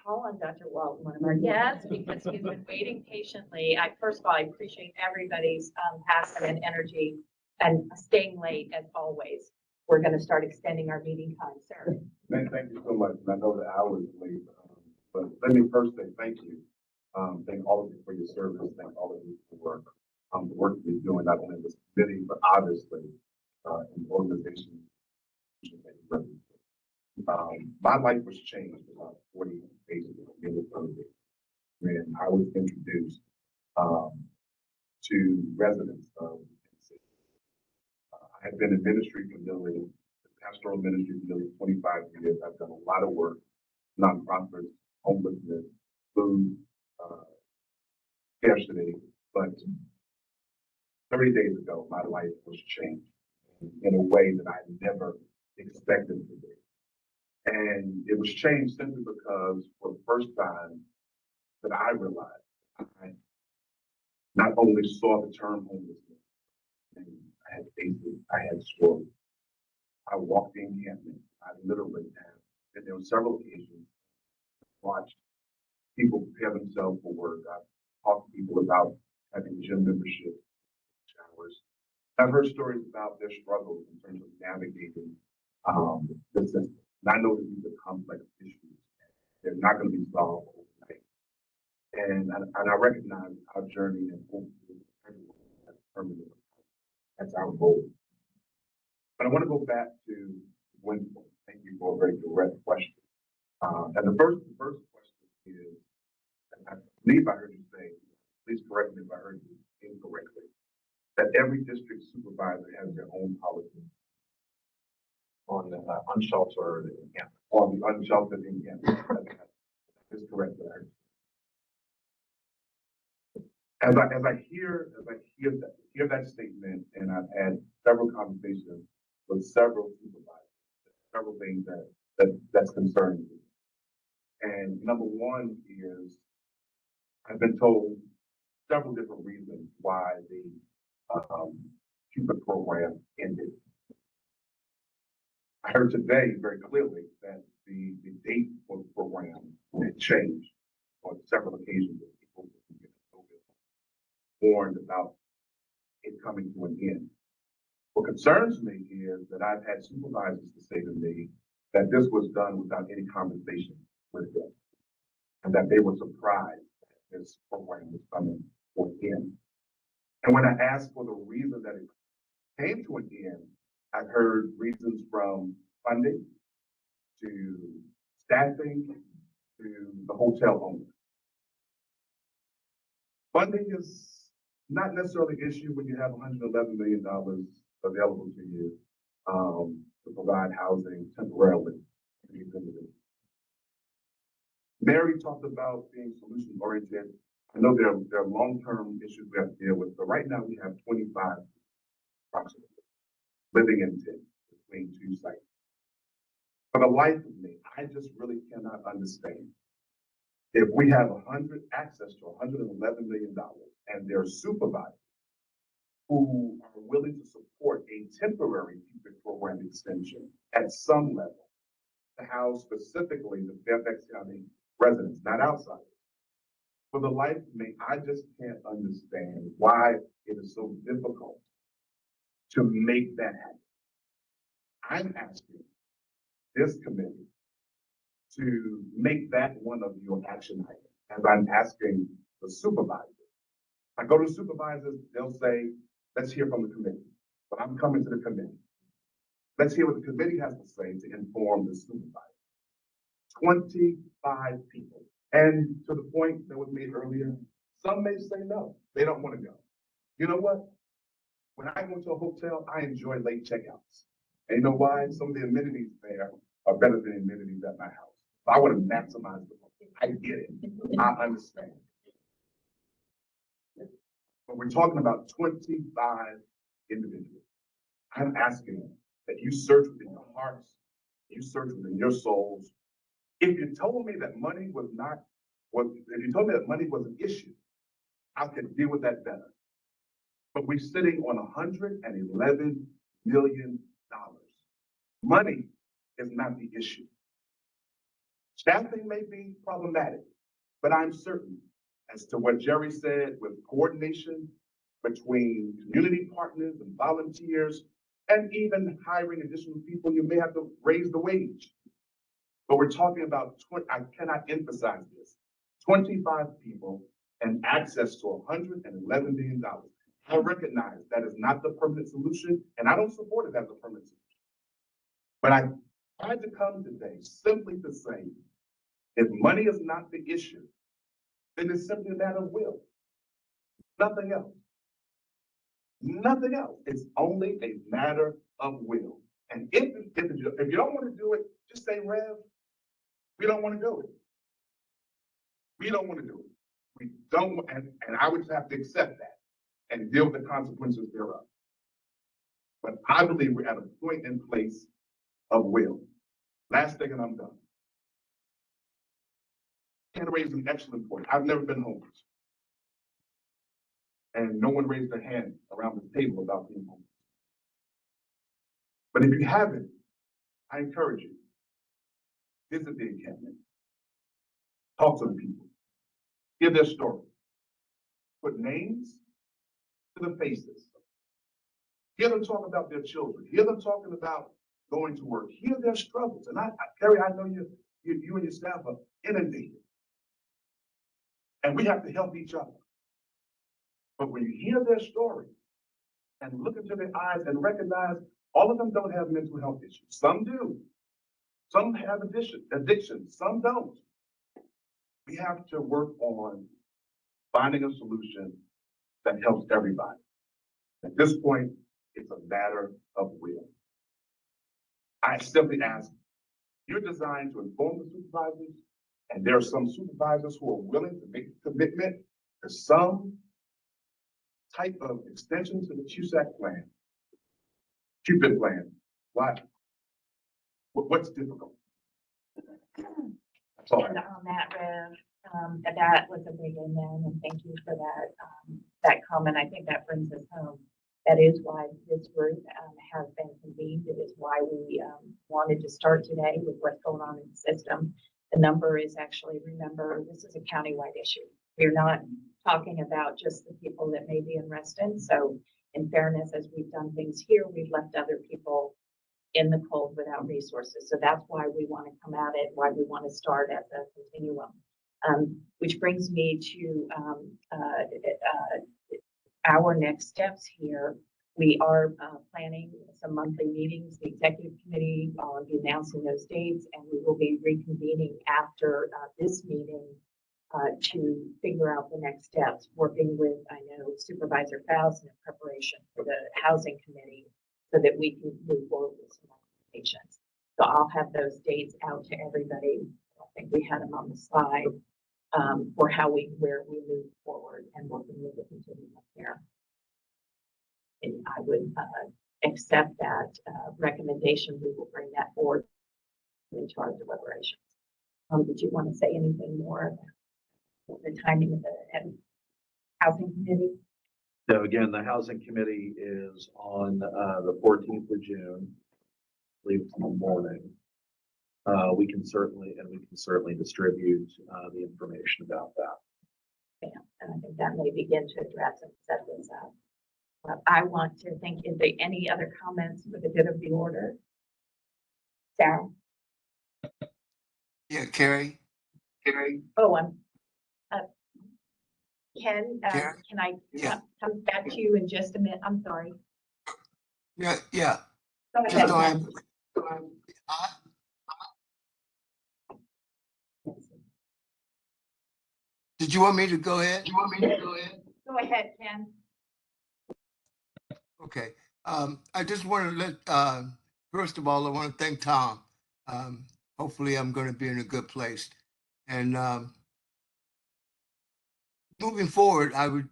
Speaker 1: call on Dr. Walton, one of our guests, because he's been waiting patiently. First of all, I appreciate everybody's passion and energy and staying late as always. We're going to start extending our meeting time, sir.
Speaker 20: Thank you so much. And I know the hour is late, but let me first say thank you. Thank all of you for your service. Thank all of you for the work we're doing, not only in this committee, but obviously, in the organization. My life was changed about 40 days ago, in the Thursday, when I was introduced, to residents of the city. I have been in ministry for nearly, pastoral ministry for nearly 25 years. I've done a lot of work, nonprofits, homelessness, food, scarcity, but 30 days ago, my life was changed in a way that I never expected it to be. And it was changed simply because for the first time that I realized I not only saw the term homelessness, and I had faced it, I had struggled. I walked the encampment. I literally have, and there were several occasions, watched people prepare themselves for work. I've talked to people about having gym membership, showers. I've heard stories about their struggles in terms of navigating the system. And I know that these are complex issues. They're not going to be solved overnight. And I recognize our journey and hopefully everyone has permanent. That's our goal. But I want to go back to Winslow. Thank you for a very direct question. And the first question is, and I believe I heard you say, please correct me if I heard you incorrectly, that every district supervisor has their own policy on the unsheltered encampment. On the unsheltered encampment. That is correct. As I hear that statement, and I've had several conversations with several supervisors, several things that's concerning me. And number one is I've been told several different reasons why the Cupid program ended. I heard today very clearly that the date for the program had changed on several occasions. People warned about it coming to an end. What concerns me is that I've had supervisors to say to me that this was done without any conversation with them, and that they were surprised that this program was coming to an end. And when I asked for the reason that it came to an end, I've heard reasons from funding to staffing to the hotel owner. Funding is not necessarily an issue when you have $111 million available to you to provide housing temporarily for these individuals. Mary talked about being solution oriented. I know there are long-term issues we have to deal with, but right now we have 25 approximately living in tents between two sites. For the life of me, I just really cannot understand if we have access to $111 million and there are supervisors who are willing to support a temporary Cupid program extension at some level to house specifically the Fairfax County residents, not outsiders. For the life of me, I just can't understand why it is so difficult to make that happen. I'm asking this committee to make that one of your action items. And I'm asking the supervisors. I go to supervisors, they'll say, let's hear from the committee. But I'm coming to the committee. Let's hear what the committee has to say to inform the supervisor. 25 people. And to the point that was made earlier, some may say no, they don't want to go. You know what? When I go to a hotel, I enjoy late checkouts. And you know why? Some of the amenities there are better than the amenities at my house. If I want to maximize the hotel, I get it. I understand. But we're talking about 25 individuals. I'm asking that you search within your hearts, you search within your souls. If you told me that money was an issue, I could deal with that better. But we're sitting on $111 million. Money is not the issue. Staffing may be problematic, but I'm certain as to what Jerry said with coordination between community partners and volunteers, and even hiring additional people, you may have to raise the wage. But we're talking about, I cannot emphasize this, 25 people and access to $111 million. I recognize that is not the permanent solution, and I don't support it as a permanent solution. But I tried to come today simply to say, if money is not the issue, then it's simply a matter of will. Nothing else. Nothing else. It's only a matter of will. And if you don't want to do it, just say, Rev, we don't want to do it. We don't want to do it. We don't, and I would just have to accept that and deal with the consequences thereof. But I believe we're at a point in place of will. Last thing, and I'm done. Hand raised an excellent point. I've never been homeless. And no one raised their hand around the table about being homeless. But if you haven't, I encourage you, visit the encampment. Talk to the people. Hear their story. Put names to the faces. Hear them talk about their children. Hear them talking about going to work. Hear their struggles. And Carrie, I know you and your staff are inundated. And we have to help each other. But when you hear their story and look into their eyes and recognize all of them don't have mental health issues. Some do. Some have addiction. Some don't. We have to work on finding a solution that helps everybody. At this point, it's a matter of will. I simply ask, you're designed to inform the supervisors, and there are some supervisors who are willing to make a commitment to some type of extension to the CUSAC plan, Cupid plan. Why? What's difficult? That's all I
Speaker 1: And
Speaker 20: have.
Speaker 1: on that, Rev, that was a big amen, and thank you for that comment. I think that brings us home. That is why this group has been convened. It is why we wanted to start today with what's going on in the system. The number is actually, remember, this is a countywide issue. We're not talking about just the people that may be in Reston. So in fairness, as we've done things here, we've left other people in the cold without resources. So that's why we want to come at it, why we want to start as a continuum. Which brings me to our next steps here. We are planning some monthly meetings. The executive committee will be announcing those dates, and we will be reconvening after this meeting to figure out the next steps, working with, I know, Supervisor Faust in preparation for the housing committee so that we can move forward with some recommendations. So I'll have those dates out to everybody. I think we had them on the slide for where we move forward and working with the continuum here. And I would accept that recommendation. We will bring that forward into our deliberations. Did you want to say anything more about the timing of the housing committee?
Speaker 7: So again, the housing committee is on the 14th of June, I believe tomorrow morning. We can certainly distribute the information about that.
Speaker 1: Yeah, and I think that may begin to address and set this up. I want to thank, is there any other comments for the good of the order? Sarah?
Speaker 19: Yeah, Carrie.
Speaker 1: Oh, Ken,
Speaker 19: Karen?
Speaker 1: can I
Speaker 19: Yeah.
Speaker 1: come back to you in just a minute? I'm sorry.
Speaker 19: Yeah.
Speaker 1: Go
Speaker 19: Just
Speaker 1: ahead,
Speaker 19: don't
Speaker 1: Ken.
Speaker 19: have, did you want me to go ahead?
Speaker 1: Go ahead, Ken.
Speaker 19: Okay. I just want to let, first of all, I want to thank Tom. Hopefully I'm going to be in a good place. And moving forward, I would,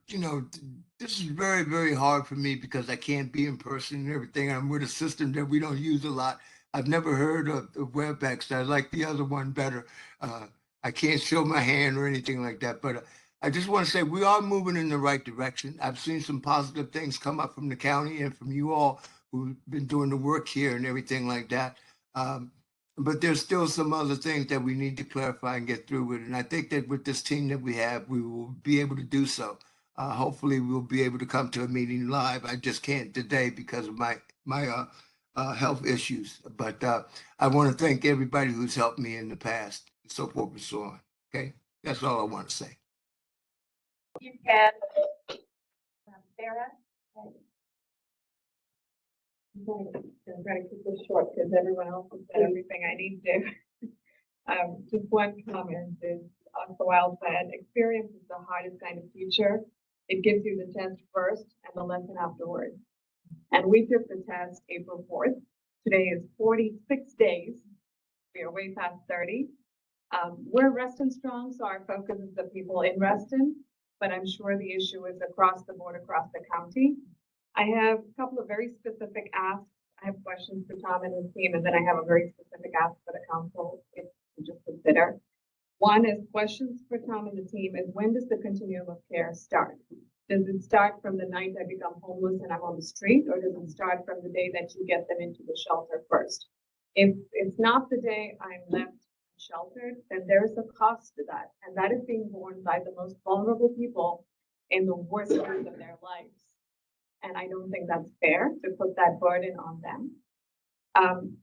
Speaker 19: this is very, very hard for me because I can't be in person and everything. I'm with a system that we don't use a lot. I've never heard of WebEx. I like the other one better. I can't show my hand or anything like that, but I just want to say we are moving in the right direction. I've seen some positive things come up from the county and from you all who've been doing the work here and everything like that. But there's still some other things that we need to clarify and get through with. And I think that with this team that we have, we will be able to do so. Hopefully we'll be able to come to a meeting live. I just can't today because of my health issues. But I want to thank everybody who's helped me in the past, and so forth and so on. Okay, that's all I want to say.
Speaker 1: You can. Sarah?
Speaker 11: I'm going to keep this short because everyone else has said everything I need to. Just one comment is, Oscar Wilde said, experience is the hardest kind of teacher. It gives you the test first and the lesson afterwards. And we took the test April 4th. Today is 46 days. We are way past 30. We're Reston strong, so our focus is the people in Reston, but I'm sure the issue is across the board, across the county. I have a couple of very specific asks. I have questions for Tom and his team, and then I have a very specific ask for the council if to just consider. One is questions for Tom and the team is, when does the continuum of care start? Does it start from the night I become homeless and I'm on the street, or does it start from the day that you get them into the shelter first? If it's not the day I'm left sheltered, then there is a cost to that, and that is being borne by the most vulnerable people in the worst years of their lives. And I don't think that's fair to put that burden on them.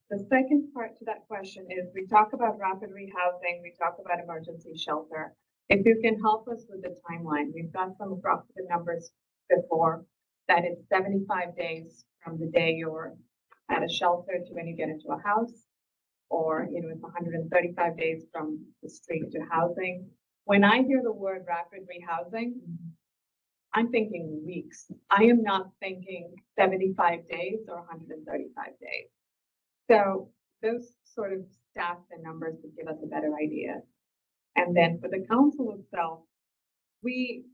Speaker 11: The second part to that question is, we talk about rapid rehousing, we talk about emergency shelter. If you can help us with the timeline, we've got some approximate numbers before, that it's 75 days from the day you're at a shelter to when you get into a house, or, you know, it's 135 days from the street to housing. When I hear the word rapid rehousing, I'm thinking weeks. I am not thinking 75 days or 135 days. So those sort of stats and numbers would give us a better idea. And then for the council itself, we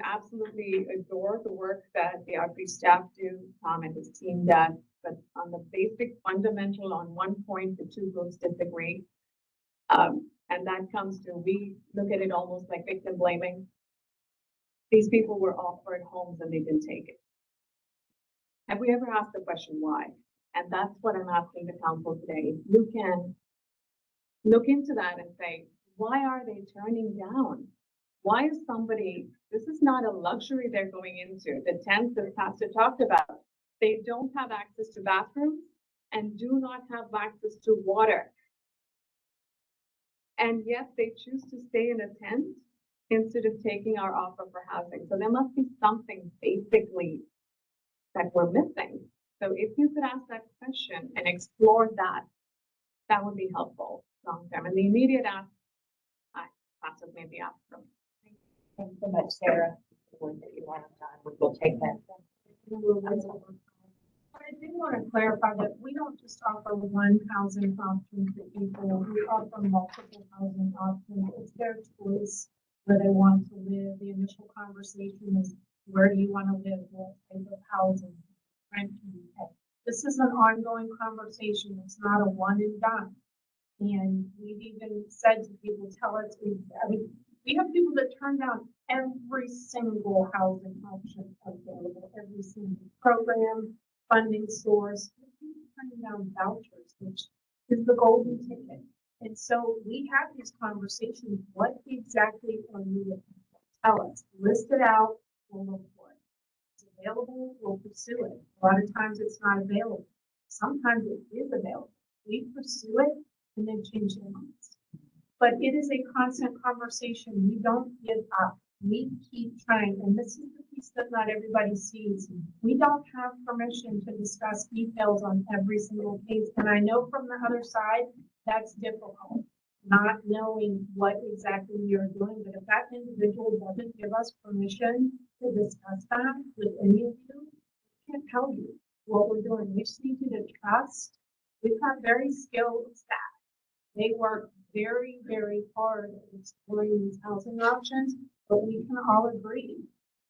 Speaker 11: absolutely adore the work that the outreach staff do, Tom and his team does, but on the basic fundamental, on one point, the two groups disagree. And that comes to, we look at it almost like victim blaming. These people were offered homes and they didn't take it. Have we ever asked the question why? And that's what I'm asking the council today. You can look into that and say, why are they turning down? Why is somebody, this is not a luxury they're going into. The tents that Pastor talked about, they don't have access to bathrooms and do not have access to water. And yet they choose to stay in a tent instead of taking our offer for housing. So there must be something basically that we're missing. So if you could ask that question and explore that, that would be helpful long term. And the immediate ask, Pastor maybe ask them.
Speaker 1: Thanks so much, Sarah, for the work that you want done. We will take that.
Speaker 10: I did want to clarify that we don't just offer one housing option for people. We offer multiple housing options. It's their choice where they want to live. The initial conversation is, where do you want to live? What type of housing? Rent can you pay? This is an ongoing conversation. It's not a one and done. And we've even said to people, tell us, we have people that turn down every single housing option available, every single program, funding source, turning down vouchers, which is the golden ticket. And so we have these conversations. What exactly are you looking for? Tell us, list it out, we'll look for it. It's available, we'll pursue it. A lot of times it's not available. Sometimes it is available. We pursue it and then change their minds. But it is a constant conversation. We don't give up. We keep trying. And this is the piece that not everybody sees. We don't have permission to discuss details on every single case. And I know from the other side, that's difficult, not knowing what exactly you're doing. But if that individual doesn't give us permission to discuss that with any of you, I can't tell you what we're doing. We just need you to trust. We've got very skilled staff. They work very, very hard at exploring these housing options, but we can all agree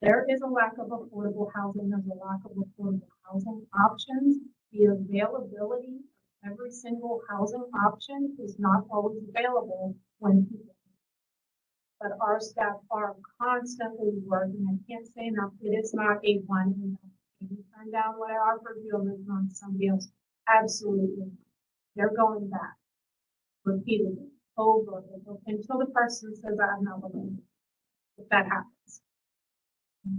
Speaker 10: there is a lack of affordable housing. There's a lack of affordable housing options. The availability of every single housing option is not always available when people. But our staff are constantly working. I can't say enough. It is not a one and done. If you turn down what I offered you and move on to somebody else, absolutely. They're going back repeatedly, over and over, until the person says, I'm not looking. If that happens.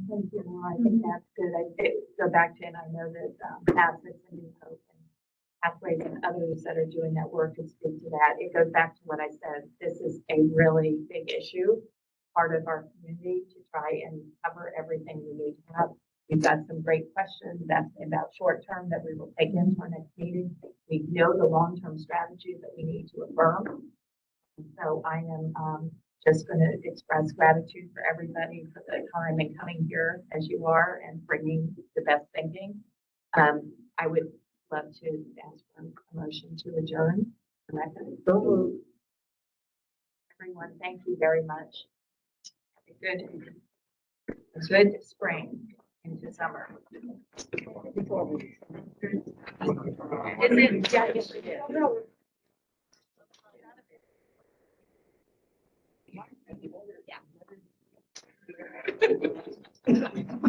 Speaker 1: Thank you, Laura. I think that's good. I go back to, and I know that Assets and New Hope and Pathways and others that are doing that work is good to that. It goes back to what I said. This is a really big issue, part of our community to try and cover everything we need to have. We've got some great questions about short-term that we will take into our next meeting. We know the long-term strategies that we need to affirm. So I am just going to express gratitude for everybody for the time and coming here as you are and bringing the best thinking. I would love to ask for a motion to adjourn. Everyone, thank you very much. Have a good spring into summer. Is it? Yeah, yes, we did. Yeah.